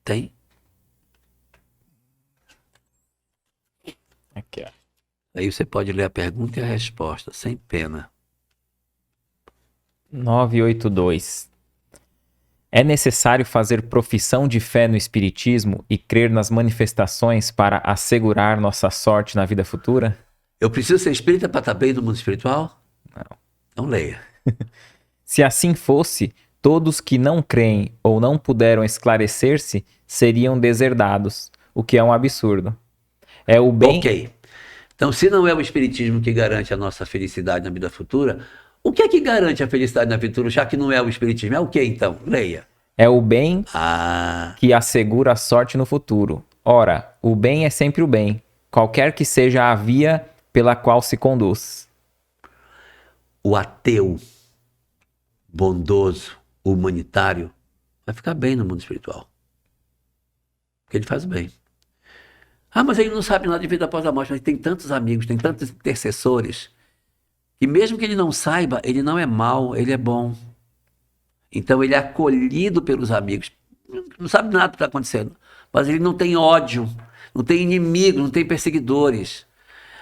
Tem? Aqui, ó. Aí você pode ler a pergunta e a resposta, sem pena. 982. É necessário fazer profissão de fé no Espiritismo e crer nas manifestações para assegurar nossa sorte na vida futura? Eu preciso ser espírita para estar bem no mundo espiritual? Não. Não leia. Se assim fosse, todos que não creem ou não puderam esclarecer-se seriam deserdados, o que é um absurdo. É o bem... Ok. Então, se não é o espiritismo que garante a nossa felicidade na vida futura, o que é que garante a felicidade na vida futura, já que não é o espiritismo? É o que então? Leia. É o bem que assegura a sorte no futuro. Ora, o bem é sempre o bem, qualquer que seja a via pela qual se conduz. O ateu bondoso, humanitário, vai ficar bem no mundo espiritual. Porque ele faz o bem. Ah, mas ele não sabe nada de vida após a morte. Mas tem tantos amigos, tem tantos intercessores, que mesmo que ele não saiba, ele não é mau, ele é bom. Então ele é acolhido pelos amigos. Não sabe nada do que está acontecendo. Mas ele não tem ódio, não tem inimigo, não tem perseguidores.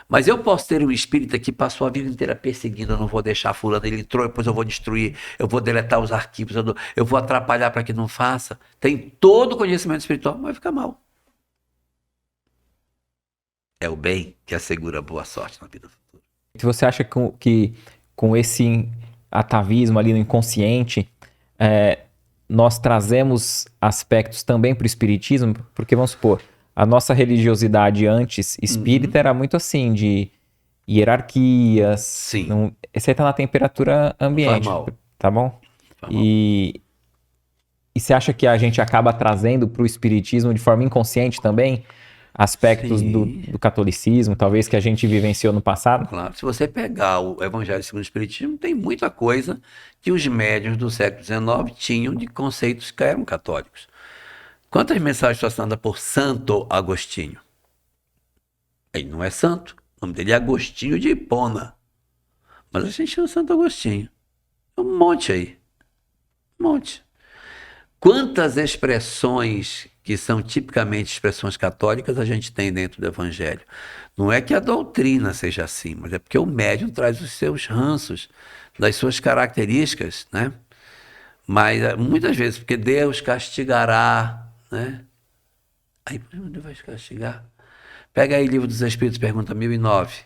Mas eu posso ter um espírita que passou a vida inteira perseguindo, eu não vou deixar fulano, ele entrou, depois eu vou destruir, eu vou deletar os arquivos, eu vou atrapalhar para que não faça. Tem todo o conhecimento espiritual, mas vai ficar mal. É o bem que assegura boa sorte na vida futura. Se você acha que com esse atavismo ali no inconsciente, nós trazemos aspectos também para o espiritismo, porque vamos supor, a nossa religiosidade antes espírita era muito assim, de hierarquias. Sim. Esse aí tá na temperatura ambiente, Faz mal. tá bom? Faz mal. E você acha que a gente acaba trazendo para o espiritismo de forma inconsciente também aspectos do catolicismo, talvez que a gente vivenciou no passado? Claro, se você pegar o Evangelho segundo o Espiritismo, tem muita coisa que os médiuns do século XIX tinham de conceitos que eram católicos. Quantas mensagens são assinadas por Santo Agostinho? Ele não é santo, o nome dele é Agostinho de Hipona. Mas a gente chama Santo Agostinho. Um monte aí. Um monte. Quantas expressões que são tipicamente expressões católicas a gente tem dentro do Evangelho? Não é que a doutrina seja assim, mas é porque o médium traz os seus ranços, das suas características, né? Mas muitas vezes, porque Deus castigará, né? Aí, Deus vai castigar? Pega aí o Livro dos Espíritos, pergunta 1009.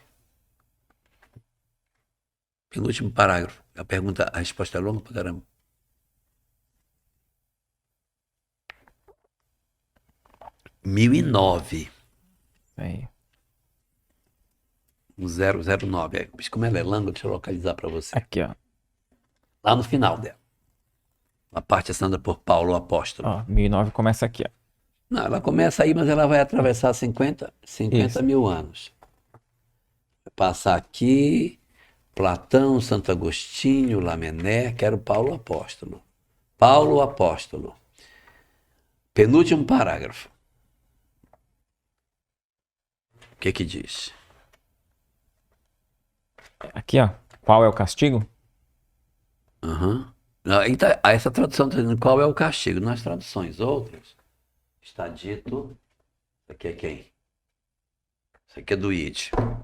Penúltimo parágrafo. A resposta é longa pra caramba. (1009). Aí. 1009. Como ela é longa, deixa eu localizar para você. Aqui, ó. Lá no final dela. A parte assinada por Paulo, o apóstolo. Ó, 1009 começa aqui, ó. Não, ela começa aí, mas ela vai atravessar 50 mil anos. Vai passar aqui, Platão, Santo Agostinho, Lamennais, que era o Paulo apóstolo. Paulo apóstolo. Penúltimo parágrafo. O que que diz? Aqui, ó. Qual é o castigo? Uhum. Então, essa tradução está dizendo qual é o castigo. Nas traduções outras, está dito... Isso aqui é quem? Isso aqui é do Ide. Vou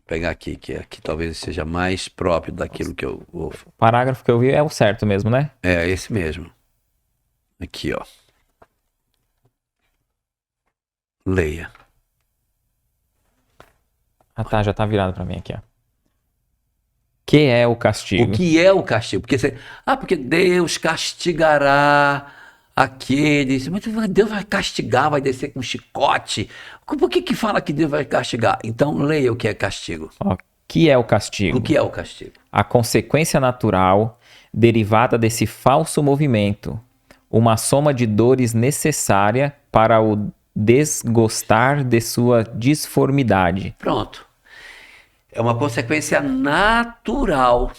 pegar aqui, que aqui talvez seja mais próprio daquilo que eu vou... O parágrafo que eu vi é o certo mesmo, né? É, esse mesmo. Aqui, ó. Leia. Ah, tá. Já tá virado pra mim aqui, ó. Que é o castigo? O que é o castigo? Porque Deus castigará aqueles. Mas Deus vai castigar, vai descer com um chicote. Por que fala que Deus vai castigar? Então leia o que é castigo. Ó, que é o castigo? O que é o castigo? A consequência natural derivada desse falso movimento, uma soma de dores necessária para o desgostar de sua disformidade. Pronto. É uma consequência natural.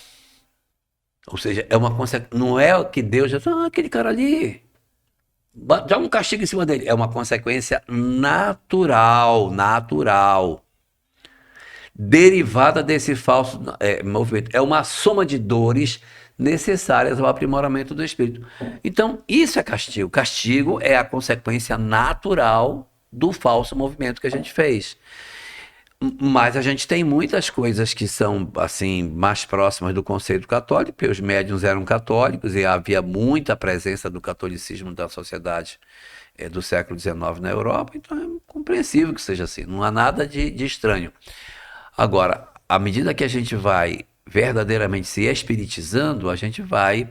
Ou seja, é uma consequência. Não é que Deus já aquele cara ali, dá um castigo em cima dele. É uma consequência natural. Derivada desse falso movimento. É uma soma de dores necessárias ao aprimoramento do espírito. Então, isso é castigo. Castigo é a consequência natural do falso movimento que a gente fez. Mas a gente tem muitas coisas que são assim mais próximas do conceito católico, porque os médiuns eram católicos e havia muita presença do catolicismo da sociedade do século XIX na Europa, então é compreensível que seja assim, não há nada de estranho. Agora, à medida que a gente vai verdadeiramente se espiritizando, a gente vai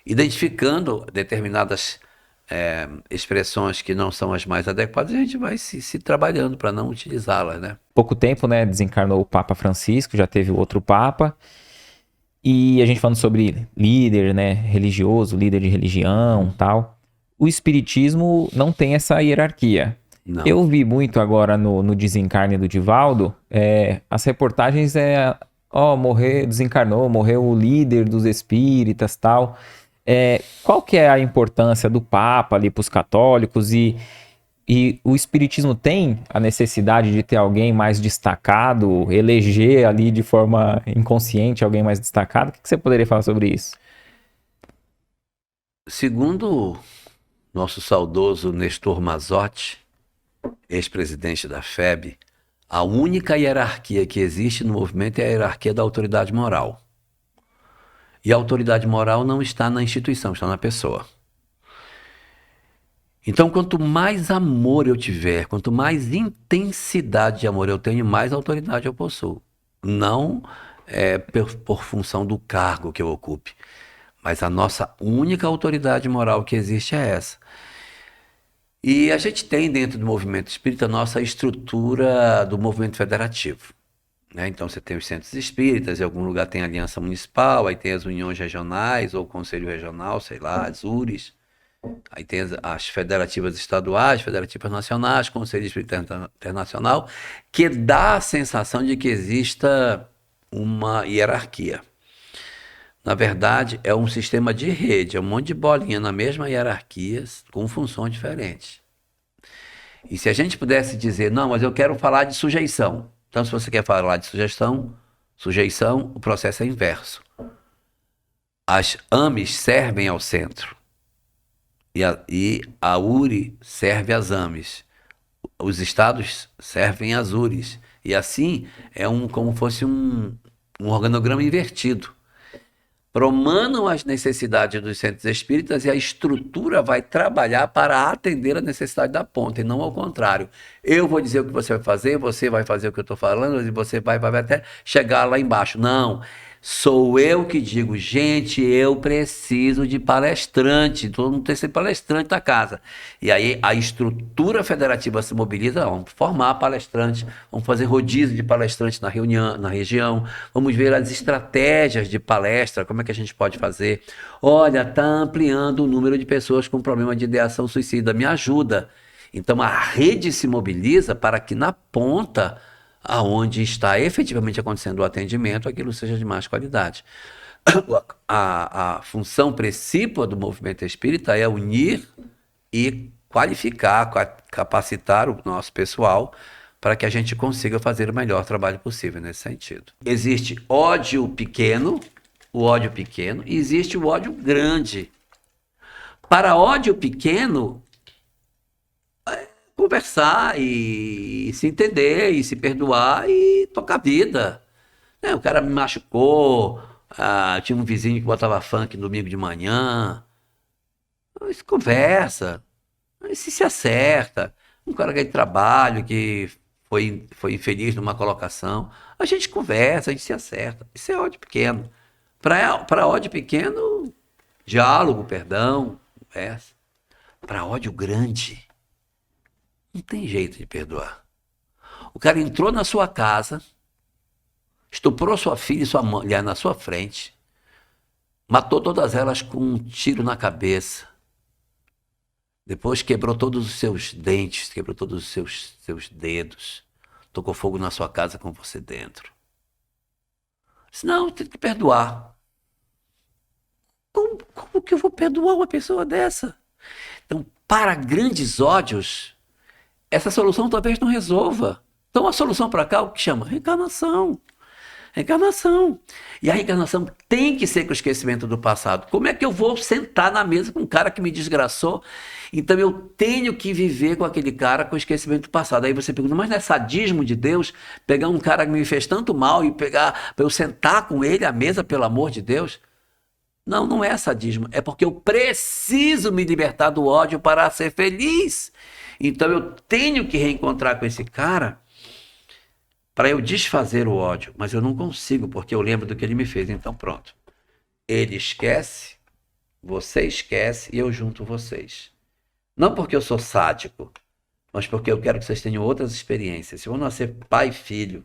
identificando determinadas expressões que não são as mais adequadas, a gente vai se trabalhando para não utilizá-las, né? Pouco tempo, né, desencarnou o Papa Francisco, já teve outro Papa, e a gente falando sobre líder, né, religioso, líder de religião, tal. O espiritismo não tem essa hierarquia. Não. Eu vi muito agora no desencarne do Divaldo, as reportagens desencarnou, morreu o líder dos espíritas, tal. Qual que é a importância do Papa ali para os católicos e o espiritismo tem a necessidade de ter alguém mais destacado, eleger ali de forma inconsciente alguém mais destacado? O que você poderia falar sobre isso? Segundo nosso saudoso Nestor Mazotti, ex-presidente da FEB, a única hierarquia que existe no movimento é a hierarquia da autoridade moral. E a autoridade moral não está na instituição, está na pessoa. Então, quanto mais amor eu tiver, quanto mais intensidade de amor eu tenho, mais autoridade eu possuo. Não por função do cargo que eu ocupe, mas a nossa única autoridade moral que existe é essa. E a gente tem dentro do movimento espírita a nossa estrutura do movimento federativo, né? Então você tem os centros espíritas, em algum lugar tem a aliança municipal, aí tem as uniões regionais ou o conselho regional, sei lá, as URIs. Aí tem as federativas estaduais, federativas nacionais, conselho espírita internacional, que dá a sensação de que exista uma hierarquia. Na verdade, é um sistema de rede, é um monte de bolinha na mesma hierarquia, com funções diferentes. E se a gente pudesse dizer, não, mas eu quero falar de sujeição. Então, se você quer falar de sujeição, o processo é inverso. As AMES servem ao centro. E a URI serve às AMES. Os estados servem às URIs. E assim, como fosse um organograma invertido. Promanam as necessidades dos centros espíritas e a estrutura vai trabalhar para atender a necessidade da ponta, e não ao contrário. Eu vou dizer o que você vai fazer o que eu estou falando, e você vai até chegar lá embaixo. Não, sou eu que digo, gente, eu preciso de palestrante, todo mundo tem que ser palestrante da casa. E aí a estrutura federativa se mobiliza, vamos formar palestrantes, vamos fazer rodízio de palestrantes na região, vamos ver as estratégias de palestra, como é que a gente pode fazer. Olha, está ampliando o número de pessoas com problema de ideação suicida, me ajuda. Então a rede se mobiliza para que na ponta, aonde está efetivamente acontecendo o atendimento, aquilo seja de mais qualidade. A função principal do movimento espírita é unir e qualificar, capacitar o nosso pessoal para que a gente consiga fazer o melhor trabalho possível nesse sentido. Existe ódio pequeno, e existe o ódio grande. Para ódio pequeno, conversar e se entender e se perdoar e tocar a vida. O cara me machucou, tinha um vizinho que botava funk no domingo de manhã. Se conversa, se acerta. Um colega de trabalho que foi infeliz numa colocação, a gente conversa, a gente se acerta. Isso é ódio pequeno. Para ódio pequeno, diálogo, perdão, conversa. Para ódio grande, não tem jeito de perdoar. O cara entrou na sua casa, estuprou sua filha e sua mulher na sua frente, matou todas elas com um tiro na cabeça, depois quebrou todos os seus dentes, quebrou todos os seus dedos, tocou fogo na sua casa com você dentro. Disse, não, tem que perdoar. Como que eu vou perdoar uma pessoa dessa? Então, para grandes ódios, essa solução talvez não resolva. Então a solução para cá, o que chama? Reencarnação. Reencarnação. E a reencarnação tem que ser com o esquecimento do passado. Como é que eu vou sentar na mesa com um cara que me desgraçou? Então eu tenho que viver com aquele cara com o esquecimento do passado. Aí você pergunta, mas não é sadismo de Deus pegar um cara que me fez tanto mal e pegar para eu sentar com ele à mesa, pelo amor de Deus? Não, não é sadismo. É porque eu preciso me libertar do ódio para ser feliz. Então eu tenho que reencontrar com esse cara para eu desfazer o ódio, mas eu não consigo, porque eu lembro do que ele me fez. Então pronto, ele esquece, você esquece e eu junto vocês. Não porque eu sou sádico, mas porque eu quero que vocês tenham outras experiências. Se vão nascer pai e filho,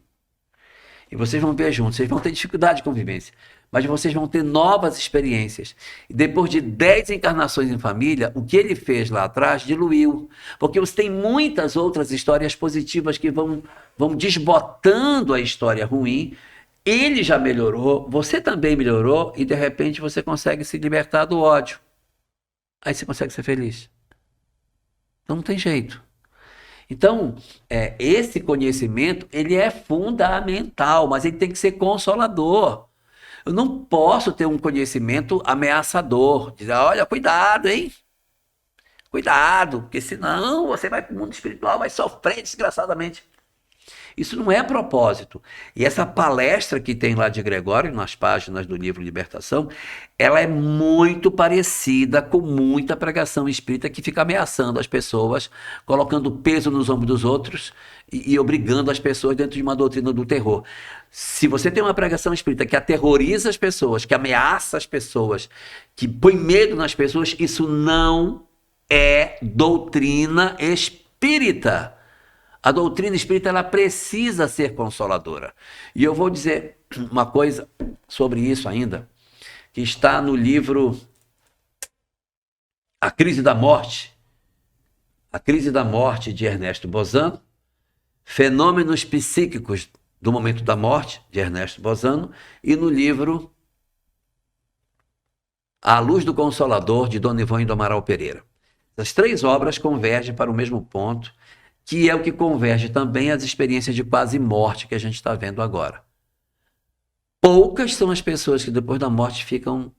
e vocês vão ver juntos, vocês vão ter dificuldade de convivência, mas vocês vão ter novas experiências. E depois de 10 encarnações em família, o que ele fez lá atrás diluiu. Porque você tem muitas outras histórias positivas que vão desbotando a história ruim Ele já melhorou, você também melhorou e de repente você consegue se libertar do ódio. Aí você consegue ser feliz. Então não tem jeito. Então, esse conhecimento, ele é fundamental, mas ele tem que ser consolador. Eu não posso ter um conhecimento ameaçador, dizer, olha, cuidado, hein? Cuidado, porque senão você vai para o mundo espiritual, vai sofrer desgraçadamente. Isso não é propósito. E essa palestra que tem lá de Gregório, nas páginas do livro Libertação, ela é muito parecida com muita pregação espírita que fica ameaçando as pessoas, colocando peso nos ombros dos outros e obrigando as pessoas dentro de uma doutrina do terror. Se você tem uma pregação espírita que aterroriza as pessoas, que ameaça as pessoas, que põe medo nas pessoas, isso não é doutrina espírita. A doutrina espírita ela precisa ser consoladora. E eu vou dizer uma coisa sobre isso ainda, que está no livro A Crise da Morte. A Crise da Morte, de Ernesto Bozano. Fenômenos Psíquicos do Momento da Morte, de Ernesto Bozano. E no livro A Luz do Consolador, de Dona Ivone do Amaral Pereira. As 3 obras convergem para o mesmo ponto, que é o que converge também às experiências de quase morte que a gente está vendo agora. Poucas são as pessoas que depois da morte ficam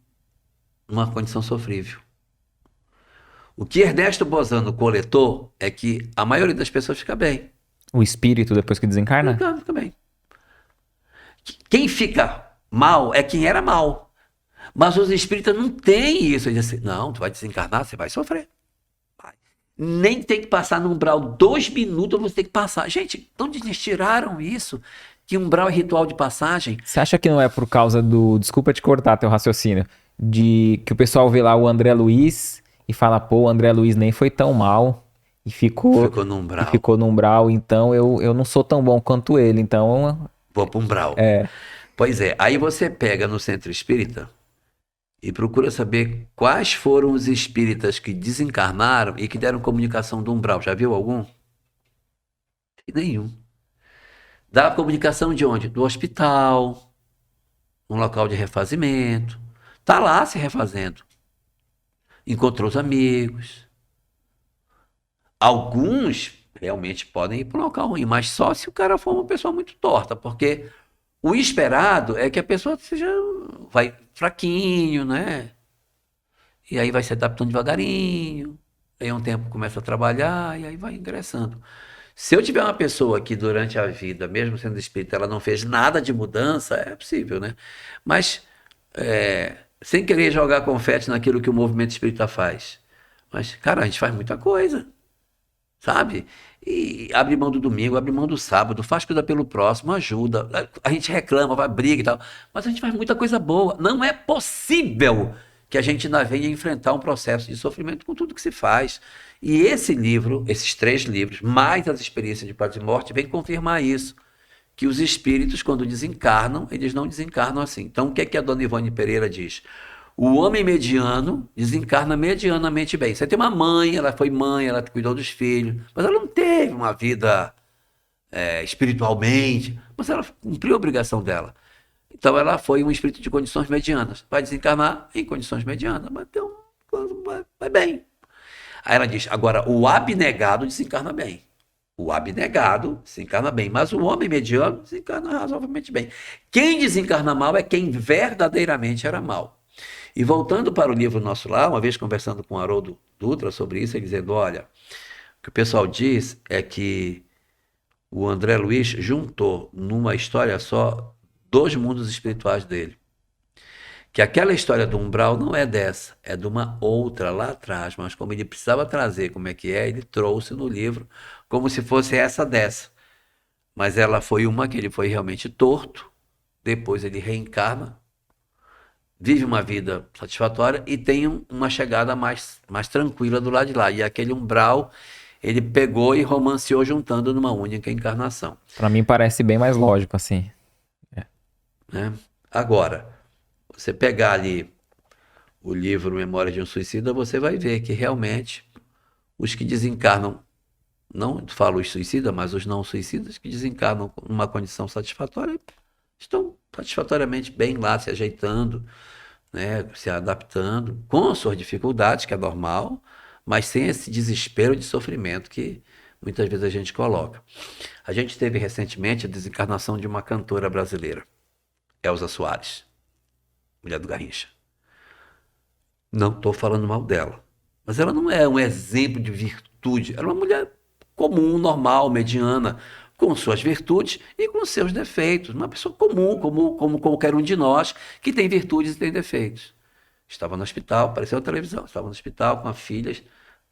numa condição sofrível. O que Ernesto Bozano coletou é que a maioria das pessoas fica bem. O espírito, depois que desencarna? Fica bem. Quem fica mal é quem era mal. Mas os espíritas não têm isso. Eles dizem assim, não, tu vai desencarnar, você vai sofrer. Nem tem que passar no umbral 2 minutos, você tem que passar. Gente, de onde eles tiraram isso? Que umbral é ritual de passagem? Você acha que não é por causa do... Desculpa te cortar teu raciocínio. De que o pessoal vê lá o André Luiz e fala, pô, o André Luiz nem foi tão mal. E ficou no umbral. E ficou no umbral, então eu não sou tão bom quanto ele, então... Vou pro umbral. É. Pois é, aí você pega no centro espírita e procura saber quais foram os espíritas que desencarnaram e que deram comunicação do umbral. Já viu algum? Nenhum. Dá comunicação de onde? Do hospital, um local de refazimento. Tá lá se refazendo. Encontrou os amigos. Alguns realmente podem ir para um local ruim, mas só se o cara for uma pessoa muito torta, porque o esperado é que a pessoa seja vai fraquinho, né? E aí vai se adaptando devagarinho, aí um tempo começa a trabalhar e aí vai ingressando. Se eu tiver uma pessoa que durante a vida, mesmo sendo espírita, ela não fez nada de mudança, é possível, né? Mas sem querer jogar confete naquilo que o movimento espírita faz. Mas, cara, a gente faz muita coisa, sabe? E abre mão do domingo, abre mão do sábado, faz coisa pelo próximo, ajuda. A gente reclama, vai briga e tal, mas a gente faz muita coisa boa. Não é possível que a gente ainda venha enfrentar um processo de sofrimento com tudo que se faz. E esse livro, esses 3 livros, mais as experiências de quase morte, vem confirmar isso. Que os espíritos, quando desencarnam, eles não desencarnam assim. Então, o que é que a Dona Ivone Pereira diz? O homem mediano desencarna medianamente bem. Você tem uma mãe, ela foi mãe, ela cuidou dos filhos, mas ela não teve uma vida espiritualmente, mas ela cumpriu a obrigação dela. Então ela foi um espírito de condições medianas. Vai desencarnar em condições medianas, mas então, vai bem. Aí ela diz, agora o abnegado desencarna bem. O abnegado desencarna bem, mas o homem mediano desencarna razoavelmente bem. Quem desencarna mal é quem verdadeiramente era mal. E voltando para o livro Nosso Lar, uma vez conversando com o Haroldo Dutra sobre isso, ele dizendo, olha, o que o pessoal diz é que o André Luiz juntou numa história só 2 mundos espirituais dele. Que aquela história do umbral não é dessa, é de uma outra lá atrás, mas como ele precisava trazer como é que é, ele trouxe no livro como se fosse essa dessa. Mas ela foi uma que ele foi realmente torto, depois ele reencarna, vive uma vida satisfatória e tem uma chegada mais tranquila do lado de lá. E aquele umbral, ele pegou e romanceou juntando numa única encarnação. Pra mim parece bem mais lógico, assim. Né? Agora, você pegar ali o livro Memória de um Suicida, você vai ver que realmente os que desencarnam, não falo os suicidas, mas os não suicidas que desencarnam numa condição satisfatória, estão satisfatoriamente bem lá, se ajeitando, né, se adaptando, com suas dificuldades, que é normal, mas sem esse desespero de sofrimento que muitas vezes a gente coloca. A gente teve recentemente a desencarnação de uma cantora brasileira, Elza Soares, mulher do Garrincha. Não estou falando mal dela, mas ela não é um exemplo de virtude. Ela é uma mulher comum, normal, mediana, com suas virtudes e com seus defeitos. Uma pessoa comum, como qualquer um de nós, que tem virtudes e tem defeitos. Estava no hospital, apareceu na televisão, estava no hospital com a filha,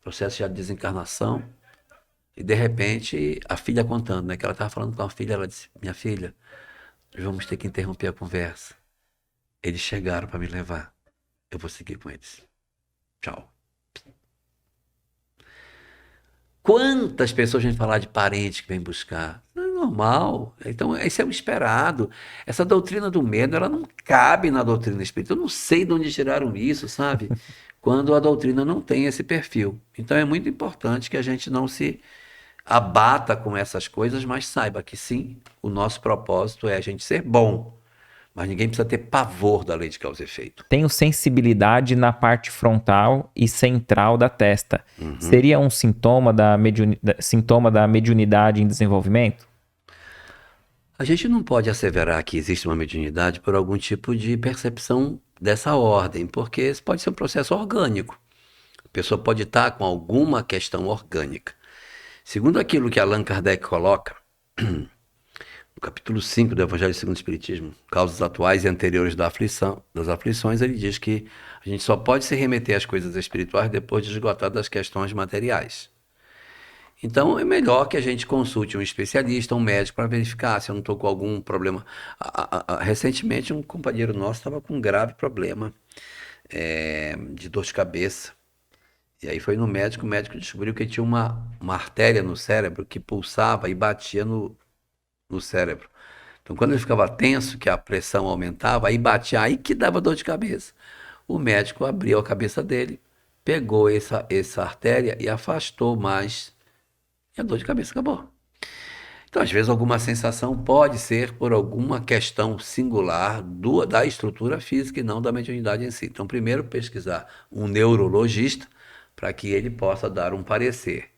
processo já de desencarnação, e de repente a filha contando, né, que ela estava falando com a filha, ela disse: minha filha, vamos ter que interromper a conversa. Eles chegaram para me levar. Eu vou seguir com eles. Tchau. Quantas pessoas vêm falar de parente que vem buscar? Não é normal. Então, esse é o esperado. Essa doutrina do medo, ela não cabe na doutrina espírita. Eu não sei de onde tiraram isso, sabe? Quando a doutrina não tem esse perfil. Então, é muito importante que a gente não se abata com essas coisas, mas saiba que sim, o nosso propósito é a gente ser bom. Mas ninguém precisa ter pavor da lei de causa e efeito. Tenho sensibilidade na parte frontal e central da testa. Seria um sintoma da mediunidade em desenvolvimento? A gente não pode asseverar que existe uma mediunidade por algum tipo de percepção dessa ordem, porque esse pode ser um processo orgânico. A pessoa pode estar com alguma questão orgânica. Segundo aquilo que Allan Kardec coloca, no capítulo 5 do Evangelho segundo o Espiritismo, causas atuais e anteriores das aflições, ele diz que a gente só pode se remeter às coisas espirituais depois de esgotar das questões materiais. Então é melhor que a gente consulte um especialista, um médico, para verificar se eu não estou com algum problema. Recentemente um companheiro nosso estava com um grave problema de dor de cabeça. E aí foi no médico, o médico descobriu que tinha uma artéria no cérebro que pulsava e batia no cérebro. Então, quando ele ficava tenso, que a pressão aumentava, aí batia, aí que dava dor de cabeça. O médico abriu a cabeça dele, pegou essa artéria e afastou mais, e a dor de cabeça acabou. Então, às vezes, alguma sensação pode ser por alguma questão singular da estrutura física e não da mediunidade em si. Então, primeiro, pesquisar um neurologista para que ele possa dar um parecer.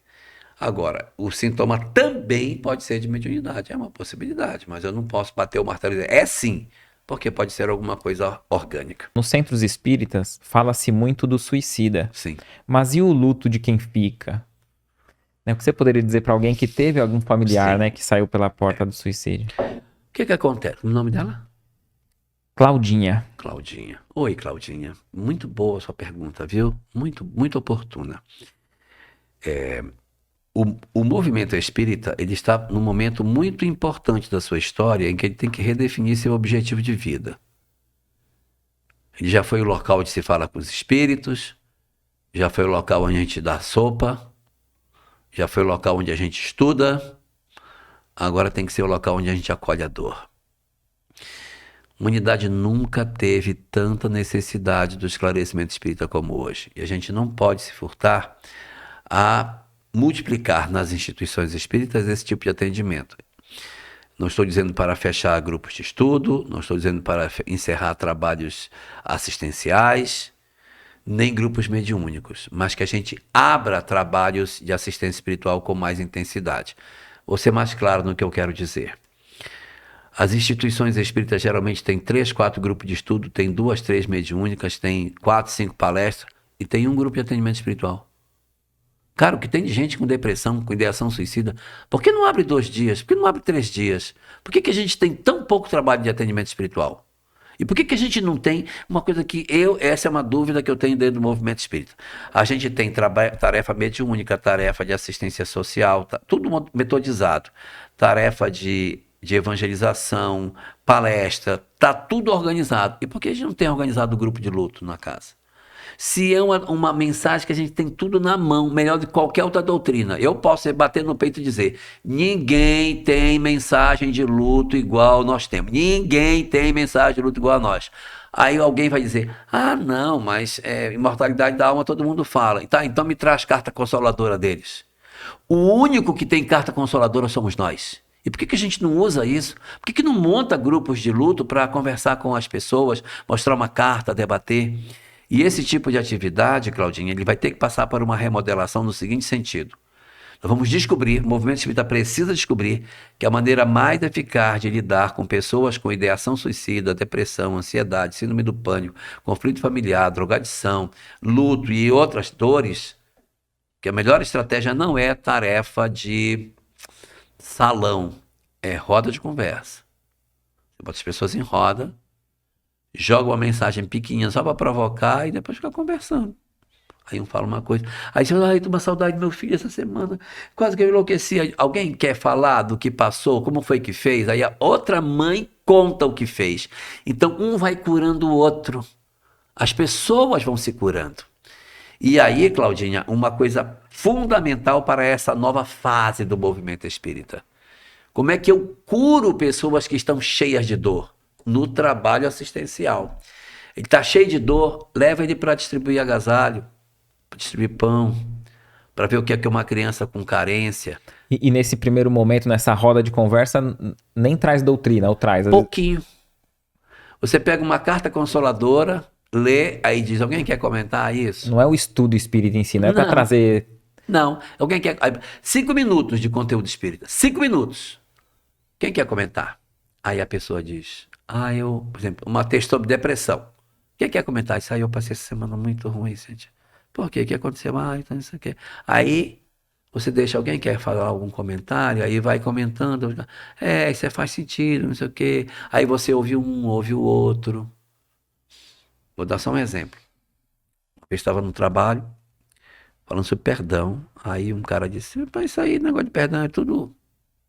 Agora, o sintoma também pode ser de mediunidade, é uma possibilidade, mas eu não posso bater o martelo e dizer, é sim, porque pode ser alguma coisa orgânica. Nos centros espíritas, fala-se muito do suicida. Sim. Mas e o luto de quem fica? O que você poderia dizer para alguém que teve algum familiar, né, que saiu pela porta do suicídio? O que acontece? O nome dela? Claudinha. Claudinha. Oi, Claudinha. Muito boa a sua pergunta, viu? Muito, muito oportuna. O movimento espírita, ele está num momento muito importante da sua história em que ele tem que redefinir seu objetivo de vida. Ele já foi o local onde se fala com os espíritos, já foi o local onde a gente dá sopa, já foi o local onde a gente estuda, agora tem que ser o local onde a gente acolhe a dor. A humanidade nunca teve tanta necessidade do esclarecimento espírita como hoje. E a gente não pode se furtar a multiplicar nas instituições espíritas esse tipo de atendimento. Não estou dizendo para fechar grupos de estudo, não estou dizendo para encerrar trabalhos assistenciais, nem grupos mediúnicos, mas que a gente abra trabalhos de assistência espiritual com mais intensidade. Vou ser mais claro no que eu quero dizer. As instituições espíritas geralmente têm 3, 4 grupos de estudo, tem 2, 3 mediúnicas, tem 4, 5 palestras e tem um grupo de atendimento espiritual. Cara, o que tem de gente com depressão, com ideação suicida, por que não abre 2 dias? Por que não abre 3 dias? Por que a gente tem tão pouco trabalho de atendimento espiritual? E por que a gente não tem uma coisa que essa é uma dúvida que eu tenho dentro do movimento espírita. A gente tem tarefa mediúnica, tarefa de assistência social, tudo metodizado. Tarefa de evangelização, palestra, tá tudo organizado. E por que a gente não tem organizado o grupo de luto na casa? Se é uma mensagem que a gente tem tudo na mão, melhor de qualquer outra doutrina. Eu posso bater no peito e dizer, ninguém tem mensagem de luto igual nós temos. Ninguém tem mensagem de luto igual a nós. Aí alguém vai dizer, não, mas imortalidade da alma todo mundo fala. Tá, então me traz carta consoladora deles. O único que tem carta consoladora somos nós. E por que a gente não usa isso? Por que não monta grupos de luto para conversar com as pessoas, mostrar uma carta, debater? E esse tipo de atividade, Claudinha, ele vai ter que passar por uma remodelação no seguinte sentido. Nós vamos descobrir, o movimento espírita precisa descobrir que a maneira mais eficaz de lidar com pessoas com ideação suicida, depressão, ansiedade, síndrome do pânico, conflito familiar, drogadição, luto e outras dores, que a melhor estratégia não é tarefa de salão, é roda de conversa. Você bota as pessoas em roda, joga uma mensagem pequenininha só para provocar e depois fica conversando. Aí um fala uma coisa, aí você fala, ai, tô uma saudade do meu filho essa semana, quase que eu enlouqueci. Alguém quer falar do que passou, como foi que fez? Aí a outra mãe conta o que fez. Então um vai curando o outro, as pessoas vão se curando. E aí, Claudinha, uma coisa fundamental para essa nova fase do movimento espírita. Como é que eu curo pessoas que estão cheias de dor? No trabalho assistencial. Ele está cheio de dor, leva ele para distribuir agasalho, para distribuir pão, para ver o que é uma criança com carência. E nesse primeiro momento, nessa roda de conversa, nem traz doutrina, ou traz? Pouquinho. Você pega uma carta consoladora, lê, aí diz, alguém quer comentar isso? Não é o estudo espírita em si, não é para trazer... Não, alguém quer... 5 minutos de conteúdo espírita, 5 minutos. Quem quer comentar? Aí a pessoa diz, por exemplo, uma texto sobre depressão. Quem quer comentar? Isso aí eu passei essa semana muito ruim, gente. Por quê? O que aconteceu? Então isso aqui. Aí você deixa alguém quer falar algum comentário, aí vai comentando. Isso faz sentido, não sei o quê. Aí você ouve um, ouve o outro. Vou dar só um exemplo. Eu estava no trabalho, falando sobre perdão. Aí um cara disse, isso aí, negócio de perdão é tudo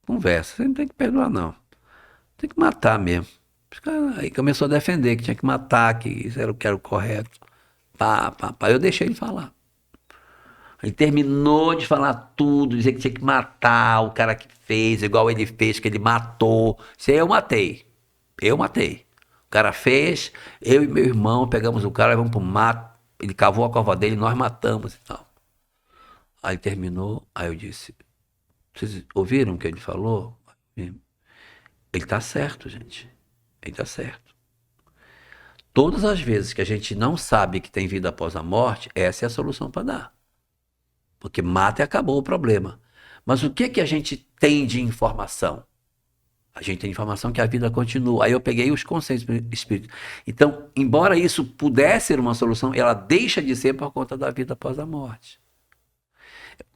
conversa. Você não tem que perdoar, não. Tem que matar mesmo. Aí começou a defender que tinha que matar, que isso era o que era o correto. Eu deixei ele falar. Ele terminou de falar tudo, dizer que tinha que matar o cara que fez, igual ele fez, que ele matou. Isso aí eu matei. Eu matei. O cara fez, eu e meu irmão pegamos o cara, vamos pro mato. Ele cavou a cova dele, nós matamos e tal. Aí terminou, aí eu disse, vocês ouviram o que ele falou? Ele tá certo, gente. Ele tá certo. Todas as vezes que a gente não sabe que tem vida após a morte, essa é a solução para dar. Porque mata e acabou o problema. Mas o que a gente tem de informação? A gente tem informação que a vida continua. Aí eu peguei os conceitos espíritos. Então, embora isso pudesse ser uma solução, ela deixa de ser por conta da vida após a morte.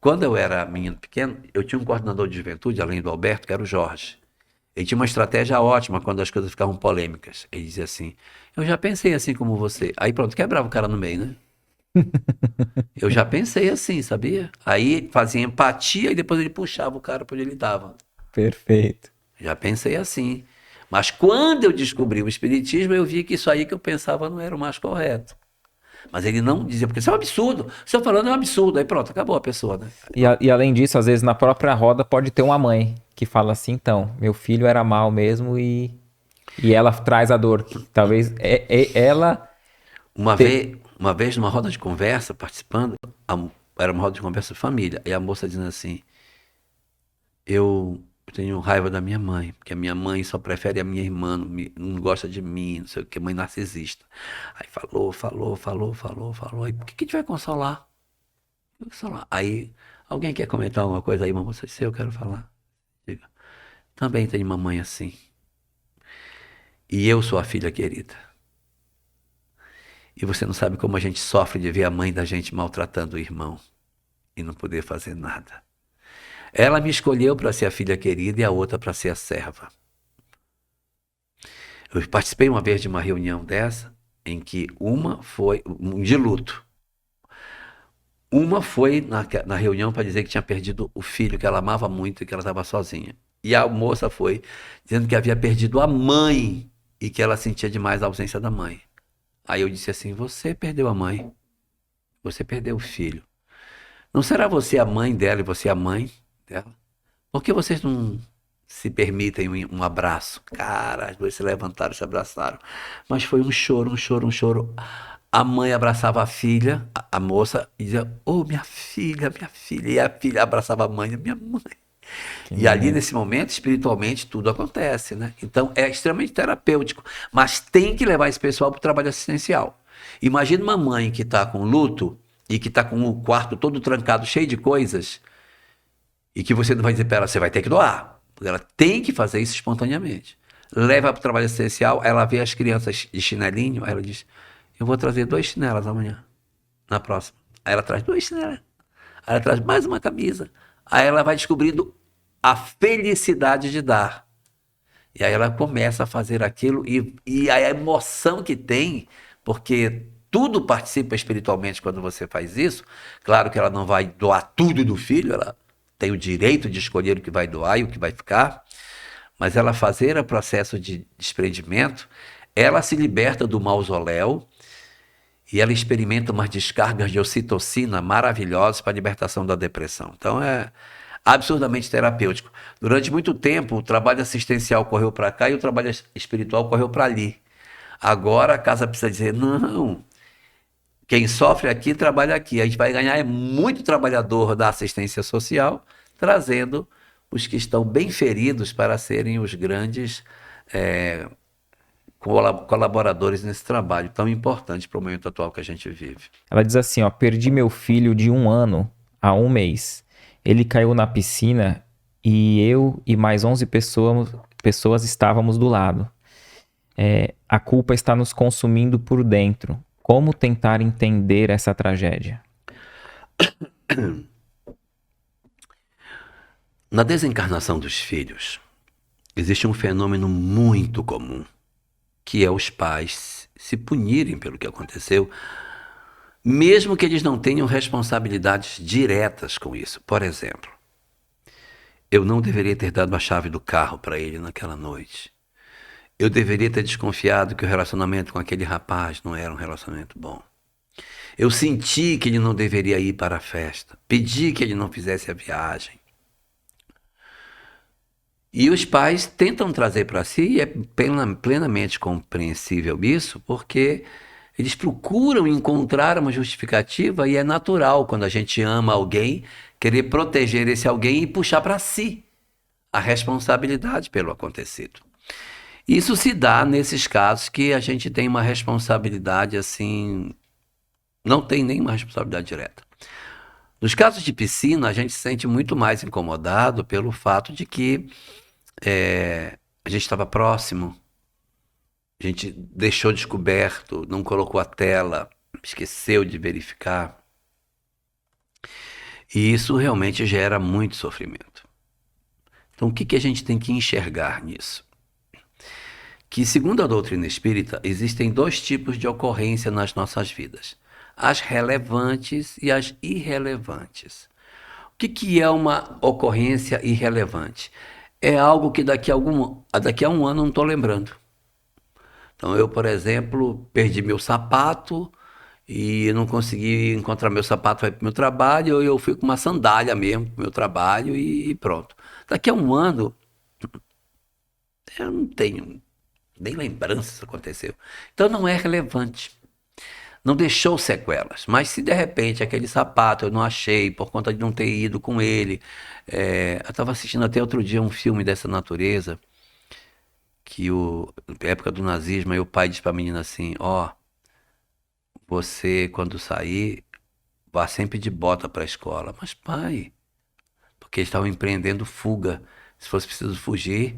Quando eu era menino pequeno, eu tinha um coordenador de juventude, além do Alberto, que era o Jorge. Ele tinha uma estratégia ótima quando as coisas ficavam polêmicas. Ele dizia assim, eu já pensei assim como você. Aí pronto, quebrava o cara no meio, né? Eu já pensei assim, sabia? Aí fazia empatia e depois ele puxava o cara por onde ele estava. Perfeito. Já pensei assim. Mas quando eu descobri o espiritismo, eu vi que isso aí que eu pensava não era o mais correto. Mas ele não dizia, porque isso é um absurdo. Você falando é um absurdo. Aí pronto, acabou a pessoa, né? E além disso, às vezes na própria roda pode ter uma mãe que fala assim, então, meu filho era mal mesmo e ela traz a dor. Talvez ela... Uma vez numa roda de conversa, participando, era uma roda de conversa família, e a moça dizendo assim, eu tenho raiva da minha mãe, porque a minha mãe só prefere a minha irmã, não gosta de mim, não sei o que, mãe narcisista. Aí falou, aí por que a gente vai consolar? Aí, alguém quer comentar alguma coisa aí, mamãe? Se eu quero falar. Diga. Também tenho uma mãe assim. E eu sou a filha querida. E você não sabe como a gente sofre de ver a mãe da gente maltratando o irmão e não poder fazer nada. Ela me escolheu para ser a filha querida e a outra para ser a serva. Eu participei uma vez de uma reunião dessa, em que uma foi de luto. Uma foi na reunião para dizer que tinha perdido o filho que ela amava muito e que ela estava sozinha. E a moça foi dizendo que havia perdido a mãe e que ela sentia demais a ausência da mãe. Aí eu disse assim, você perdeu a mãe, você perdeu o filho. Não será você a mãe dela e você a mãe dela? Por que vocês não se permitem um abraço? Cara, as duas se levantaram, se abraçaram. Mas foi um choro. A mãe abraçava a filha, a moça, e dizia, minha filha. E a filha abraçava a mãe, minha mãe. E ali, nesse momento, espiritualmente, tudo acontece, né? Então, é extremamente terapêutico. Mas tem que levar esse pessoal para o trabalho assistencial. Imagina uma mãe que está com luto e que está com o quarto todo trancado, cheio de coisas, e que você não vai dizer para ela, você vai ter que doar. Ela tem que fazer isso espontaneamente. Leva para o trabalho assistencial, ela vê as crianças de chinelinho, aí ela diz, eu vou trazer 2 chinelas amanhã, na próxima. Aí ela traz 2 chinelas. Aí ela traz mais uma camisa. Aí ela vai descobrindo a felicidade de dar. E aí ela começa a fazer aquilo e a emoção que tem, porque tudo participa espiritualmente quando você faz isso. Claro que ela não vai doar tudo do filho, ela tem o direito de escolher o que vai doar e o que vai ficar, mas ela fazer o processo de desprendimento, ela se liberta do mausoléu e ela experimenta umas descargas de ocitocina maravilhosas para a libertação da depressão. Então é absurdamente terapêutico. Durante muito tempo, o trabalho assistencial correu para cá e o trabalho espiritual correu para ali. Agora a casa precisa dizer, não, quem sofre aqui, trabalha aqui. A gente vai ganhar muito trabalhador da assistência social, trazendo os que estão bem feridos para serem os grandes colaboradores nesse trabalho tão importante para o momento atual que a gente vive. Ela diz assim, ó, perdi meu filho de 1 ano a 1 mês. Ele caiu na piscina e eu e mais 11 pessoas estávamos do lado. A culpa está nos consumindo por dentro. Como tentar entender essa tragédia? Na desencarnação dos filhos, existe um fenômeno muito comum, que é os pais se punirem pelo que aconteceu, mesmo que eles não tenham responsabilidades diretas com isso. Por exemplo, eu não deveria ter dado a chave do carro para ele naquela noite. Eu deveria ter desconfiado que o relacionamento com aquele rapaz não era um relacionamento bom. Eu senti que ele não deveria ir para a festa. Pedi que ele não fizesse a viagem. E os pais tentam trazer para si, e é plenamente compreensível isso, porque eles procuram encontrar uma justificativa e é natural, quando a gente ama alguém, querer proteger esse alguém e puxar para si a responsabilidade pelo acontecido. Isso se dá nesses casos que a gente tem uma responsabilidade assim, não tem nenhuma responsabilidade direta. Nos casos de piscina, a gente se sente muito mais incomodado pelo fato de que a gente estava próximo, a gente deixou descoberto, não colocou a tela, esqueceu de verificar. E isso realmente gera muito sofrimento. Então, o que a gente tem que enxergar nisso? Que, segundo a doutrina espírita, existem 2 tipos de ocorrência nas nossas vidas: as relevantes e as irrelevantes. O que é uma ocorrência irrelevante? É algo que daqui a 1 ano não estou lembrando. Então, eu, por exemplo, perdi meu sapato e não consegui encontrar meu sapato para ir para o meu trabalho, eu fui com uma sandália mesmo para o meu trabalho e pronto. Daqui a 1 ano, eu não tenho nem lembrança se isso aconteceu. Então, não é relevante. Não deixou sequelas, mas se de repente aquele sapato eu não achei por conta de não ter ido com ele, eu estava assistindo até outro dia um filme dessa natureza, que na época do nazismo, aí o pai diz para a menina assim, você quando sair, vá sempre de bota para a escola. Mas pai, porque eles estavam empreendendo fuga, se fosse preciso fugir,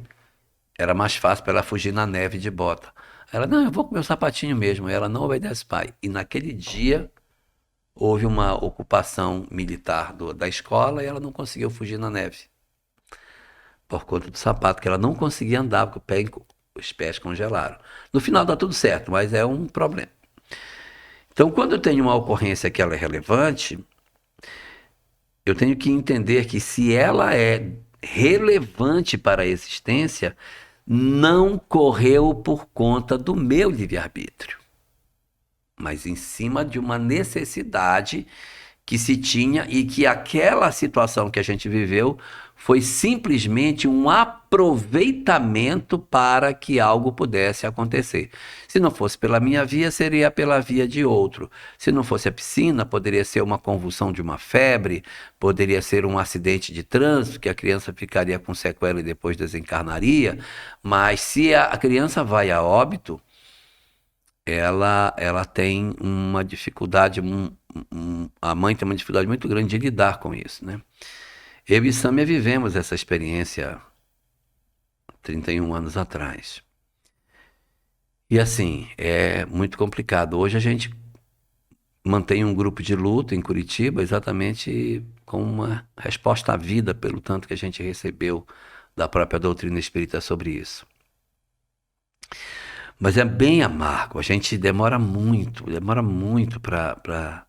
era mais fácil para ela fugir na neve de bota. Ela, não, eu vou com meu sapatinho mesmo. Ela não obedece pai. E naquele dia houve uma ocupação militar da escola e ela não conseguiu fugir na neve. Por conta do sapato, que ela não conseguia andar, porque os pés congelaram. No final dá tudo certo, mas é um problema. Então, quando eu tenho uma ocorrência que ela é relevante, eu tenho que entender que se ela é relevante para a existência, não correu por conta do meu livre-arbítrio, mas em cima de uma necessidade que se tinha e que aquela situação que a gente viveu foi simplesmente um aproveitamento para que algo pudesse acontecer. Se não fosse pela minha via, seria pela via de outro. Se não fosse a piscina, poderia ser uma convulsão de uma febre, poderia ser um acidente de trânsito, que a criança ficaria com sequela e depois desencarnaria. Mas se a criança vai a óbito, ela tem uma dificuldade, a mãe tem uma dificuldade muito grande de lidar com isso, né? Eu e Sâmia vivemos essa experiência 31 anos atrás. E assim, é muito complicado. Hoje a gente mantém um grupo de luta em Curitiba exatamente com uma resposta à vida pelo tanto que a gente recebeu da própria doutrina espírita sobre isso. Mas é bem amargo, a gente demora muito para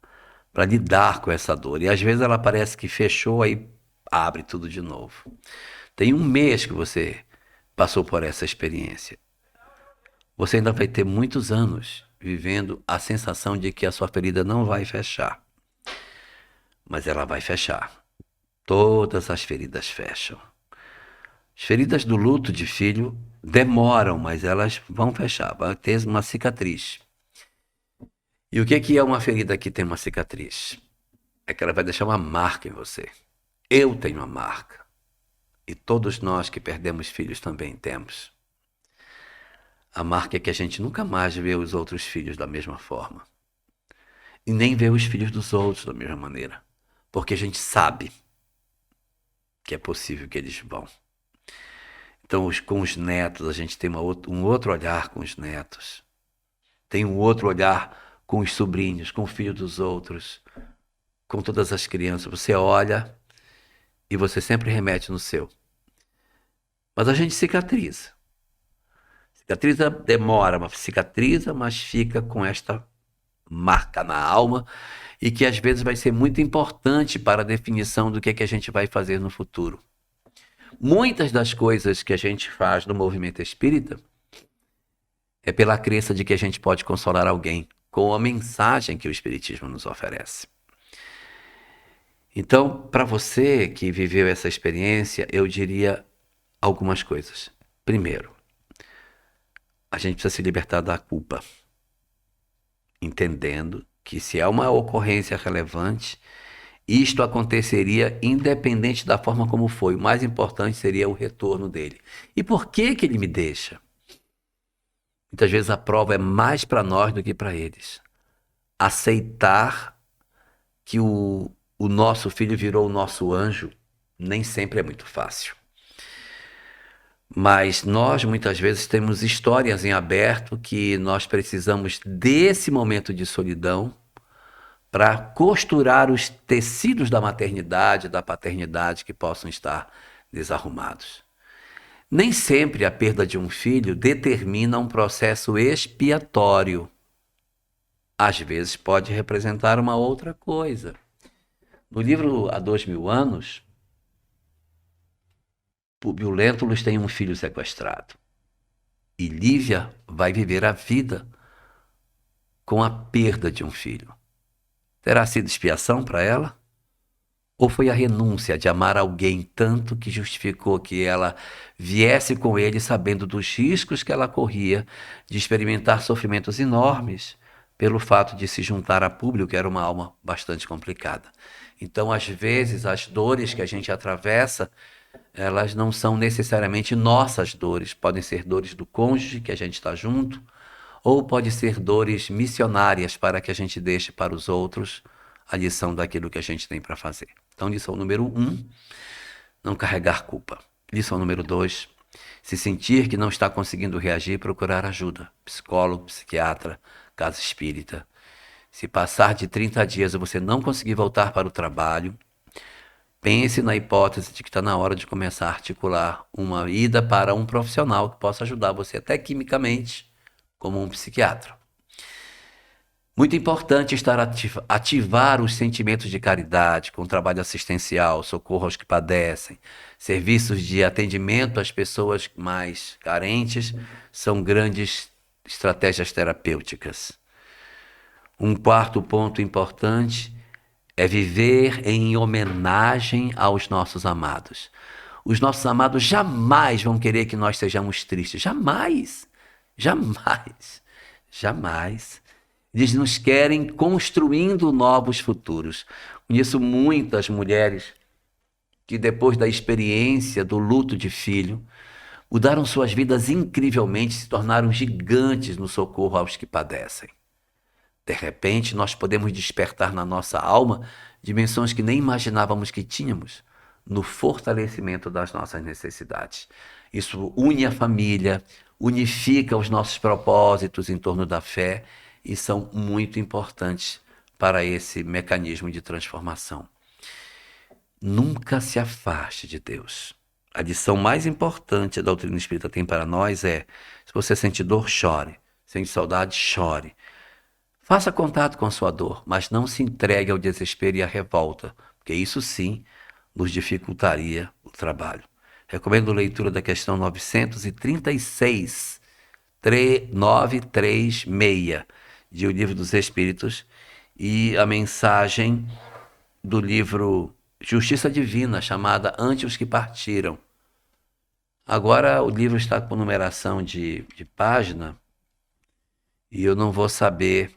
lidar com essa dor. E às vezes ela parece que fechou, aí abre tudo de novo. Tem um mês que você passou por essa experiência. Você ainda vai ter muitos anos vivendo a sensação de que a sua ferida não vai fechar. Mas ela vai fechar. Todas as feridas fecham. As feridas do luto de filho demoram, mas elas vão fechar, vai ter uma cicatriz. E o que é uma ferida que tem uma cicatriz? É que ela vai deixar uma marca em você. Eu tenho uma marca. E todos nós que perdemos filhos também temos. A marca é que a gente nunca mais vê os outros filhos da mesma forma. E nem vê os filhos dos outros da mesma maneira. Porque a gente sabe que é possível que eles vão. Então, com os netos, a gente tem um outro olhar com os netos. Tem um outro olhar com os sobrinhos, com o filho dos outros, com todas as crianças. Você olha e você sempre remete no seu. Mas a gente cicatriza. Cicatriza demora, mas cicatriza, mas fica com esta marca na alma e que às vezes vai ser muito importante para a definição do que é que a gente vai fazer no futuro. Muitas das coisas que a gente faz no movimento espírita é pela crença de que a gente pode consolar alguém com a mensagem que o espiritismo nos oferece. Então, para você que viveu essa experiência, eu diria algumas coisas. Primeiro, a gente precisa se libertar da culpa, entendendo que se é uma ocorrência relevante, isto aconteceria independente da forma como foi. O mais importante seria o retorno dele. E por que ele me deixa? Muitas vezes a prova é mais para nós do que para eles. Aceitar que o nosso filho virou o nosso anjo nem sempre é muito fácil. Mas nós muitas vezes temos histórias em aberto que nós precisamos desse momento de solidão para costurar os tecidos da maternidade, da paternidade que possam estar desarrumados. Nem sempre a perda de um filho determina um processo expiatório. Às vezes pode representar uma outra coisa. No livro Há 2000 anos, Públio Lentulus tem um filho sequestrado. E Lívia vai viver a vida com a perda de um filho. Terá sido expiação para ela? Ou foi a renúncia de amar alguém tanto que justificou que ela viesse com ele sabendo dos riscos que ela corria de experimentar sofrimentos enormes pelo fato de se juntar a Públio, que era uma alma bastante complicada. Então, às vezes, as dores que a gente atravessa, elas não são necessariamente nossas dores. Podem ser dores do cônjuge, que a gente está junto, ou pode ser dores missionárias para que a gente deixe para os outros a lição daquilo que a gente tem para fazer. Então, lição número 1, não carregar culpa. Lição número 2, se sentir que não está conseguindo reagir, procurar ajuda. Psicólogo, psiquiatra, casa espírita. Se passar de 30 dias e você não conseguir voltar para o trabalho, pense na hipótese de que está na hora de começar a articular uma ida para um profissional que possa ajudar você até quimicamente, como um psiquiatra. Muito importante ativar os sentimentos de caridade, com trabalho assistencial, socorro aos que padecem, serviços de atendimento às pessoas mais carentes, são grandes estratégias terapêuticas. Um quarto ponto importante é viver em homenagem aos nossos amados. Os nossos amados jamais vão querer que nós sejamos tristes. Jamais. Jamais. Jamais. Eles nos querem construindo novos futuros. Conheço muitas mulheres que depois da experiência do luto de filho, mudaram suas vidas incrivelmente, se tornaram gigantes no socorro aos que padecem. De repente, nós podemos despertar na nossa alma dimensões que nem imaginávamos que tínhamos, no fortalecimento das nossas necessidades. Isso une a família, unifica os nossos propósitos em torno da fé e são muito importantes para esse mecanismo de transformação. Nunca se afaste de Deus. A lição mais importante que a doutrina espírita tem para nós é: se você sente dor, chore. Sente saudade, chore. Faça contato com a sua dor, mas não se entregue ao desespero e à revolta, porque isso sim nos dificultaria o trabalho. Recomendo a leitura da questão 936, 936, de O Livro dos Espíritos, e a mensagem do livro Justiça Divina, chamada Ante os que Partiram. Agora o livro está com numeração de página, e eu não vou saber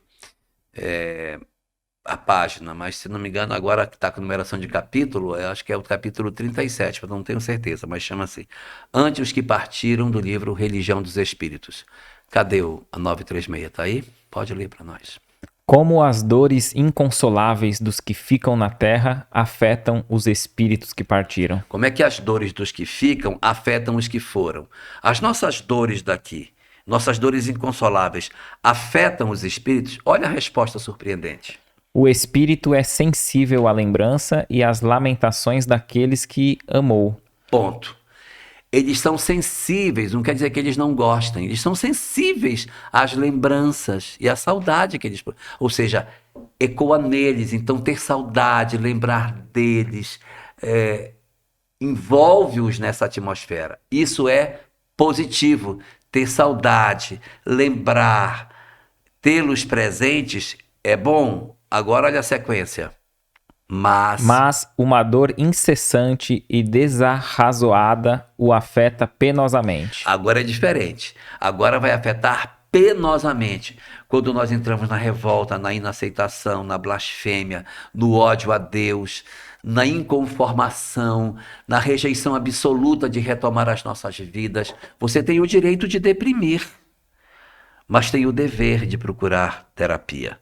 a página, mas se não me engano agora está com numeração de capítulo, eu acho que é o capítulo 37, eu não tenho certeza, mas chama assim, Ante os que Partiram, do livro Religião dos Espíritos. Cadê a 936? Tá aí? Pode ler para nós. Como as dores inconsoláveis dos que ficam na terra afetam os espíritos que partiram. Como é que as dores dos que ficam afetam os que foram? As nossas dores daqui, nossas dores inconsoláveis, afetam os espíritos? Olha a resposta surpreendente. O espírito é sensível à lembrança e às lamentações daqueles que amou. Ponto. Eles são sensíveis, não quer dizer que eles não gostem, eles são sensíveis às lembranças e à saudade que eles... Ou seja, ecoa neles, então ter saudade, lembrar deles, envolve-os nessa atmosfera. Isso é positivo, ter saudade, lembrar, tê-los presentes é bom. Agora olha a sequência. Mas uma dor incessante e desarrazoada o afeta penosamente. Agora é diferente. Agora vai afetar penosamente. Quando nós entramos na revolta, na inaceitação, na blasfêmia, no ódio a Deus, na inconformação, na rejeição absoluta de retomar as nossas vidas, você tem o direito de deprimir, mas tem o dever de procurar terapia.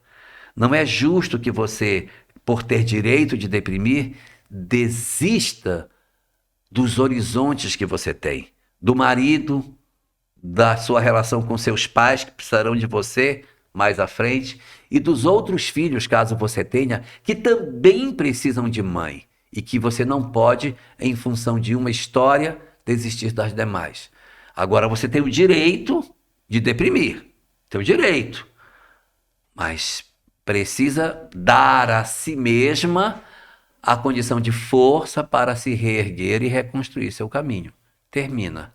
Não é justo que você, por ter direito de deprimir, desista dos horizontes que você tem, do marido, da sua relação com seus pais, que precisarão de você mais à frente, e dos outros filhos, caso você tenha, que também precisam de mãe, e que você não pode, em função de uma história, desistir das demais. Agora você tem o direito de deprimir, tem o direito, mas precisa dar a si mesma a condição de força para se reerguer e reconstruir seu caminho. Termina.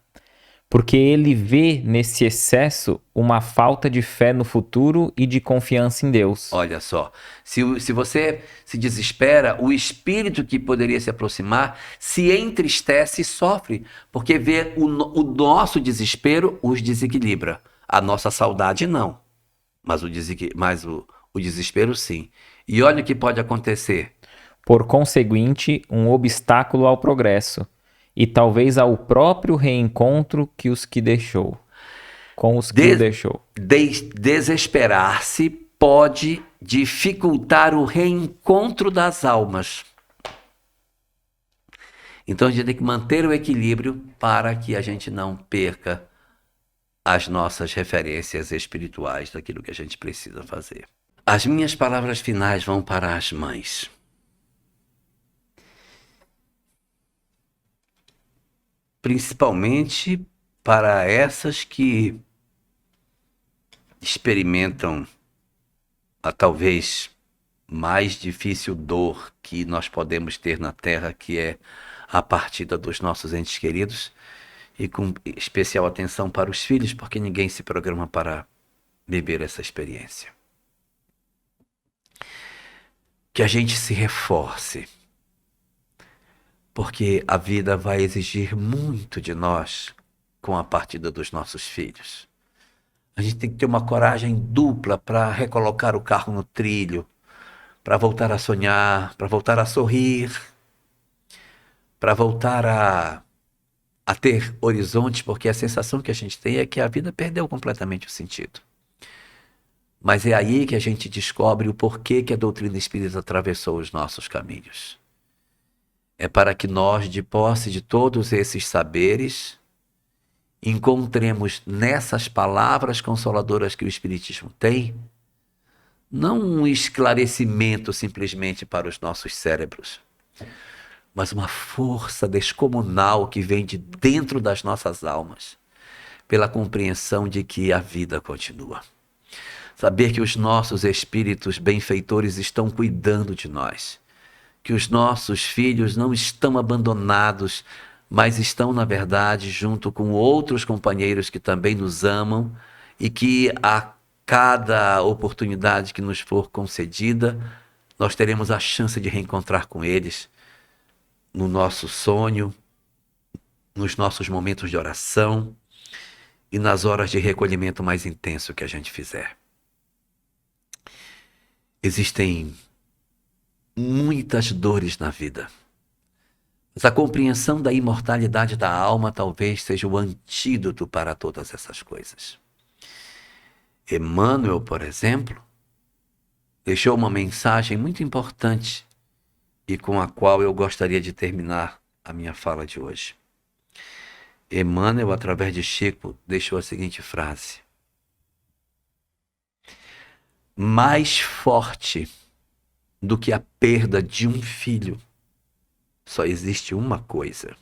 Porque ele vê nesse excesso uma falta de fé no futuro e de confiança em Deus. Olha só, se você se desespera, o espírito que poderia se aproximar se entristece e sofre, porque vê o nosso desespero os desequilibra. A nossa saudade não, mas o desespero sim. E olha o que pode acontecer. Por conseguinte, um obstáculo ao progresso, e talvez ao próprio reencontro com os que deixou. Desesperar-se pode dificultar o reencontro das almas. Então a gente tem que manter o equilíbrio para que a gente não perca as nossas referências espirituais daquilo que a gente precisa fazer. As minhas palavras finais vão para as mães. Principalmente para essas que experimentam a talvez mais difícil dor que nós podemos ter na Terra, que é a partida dos nossos entes queridos, e com especial atenção para os filhos, porque ninguém se programa para viver essa experiência. que a gente se reforce, porque a vida vai exigir muito de nós com a partida dos nossos filhos. A gente tem que ter uma coragem dupla para recolocar o carro no trilho, para voltar a sonhar, para voltar a sorrir, para voltar a ter horizontes, porque a sensação que a gente tem é que a vida perdeu completamente o sentido. Mas é aí que a gente descobre o porquê que a doutrina espírita atravessou os nossos caminhos. É para que nós, de posse de todos esses saberes, encontremos nessas palavras consoladoras que o Espiritismo tem, não um esclarecimento simplesmente para os nossos cérebros, mas uma força descomunal que vem de dentro das nossas almas, pela compreensão de que a vida continua. Saber que os nossos espíritos benfeitores estão cuidando de nós, que os nossos filhos não estão abandonados, mas estão, na verdade, junto com outros companheiros que também nos amam e que a cada oportunidade que nos for concedida, nós teremos a chance de reencontrar com eles no nosso sonho, nos nossos momentos de oração e nas horas de recolhimento mais intenso que a gente fizer. Existem muitas dores na vida, mas a compreensão da imortalidade da alma talvez seja o antídoto para todas essas coisas. Emmanuel, por exemplo, deixou uma mensagem muito importante e com a qual eu gostaria de terminar a minha fala de hoje. Emmanuel, através de Chico, deixou a seguinte frase: mais forte do que a perda de um filho, só existe uma coisa.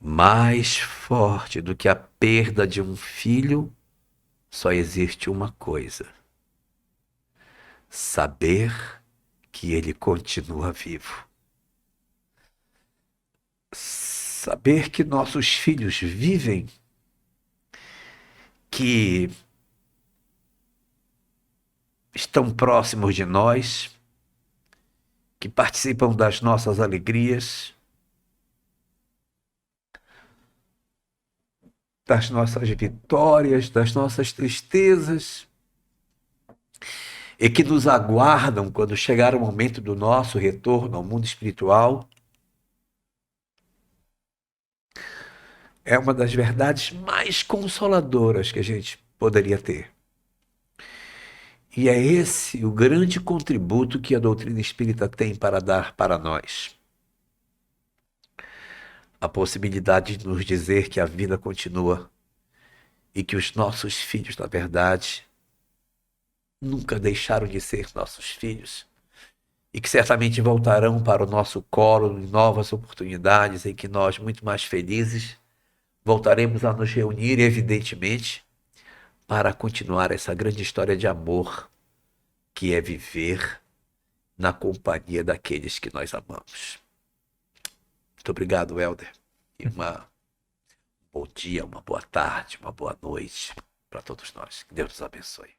Mais forte do que a perda de um filho, só existe uma coisa: saber que ele continua vivo. Saber que nossos filhos vivem, que estão próximos de nós, que participam das nossas alegrias, das nossas vitórias, das nossas tristezas, e que nos aguardam quando chegar o momento do nosso retorno ao mundo espiritual, é uma das verdades mais consoladoras que a gente poderia ter. E é esse o grande contributo que a doutrina espírita tem para dar para nós. A possibilidade de nos dizer que a vida continua e que os nossos filhos, na verdade, nunca deixaram de ser nossos filhos e que certamente voltarão para o nosso colo em novas oportunidades em que nós, muito mais felizes, voltaremos a nos reunir, evidentemente, para continuar essa grande história de amor que é viver na companhia daqueles que nós amamos. Muito obrigado, Helder. E um bom dia, uma boa tarde, uma boa noite para todos nós. Que Deus nos abençoe.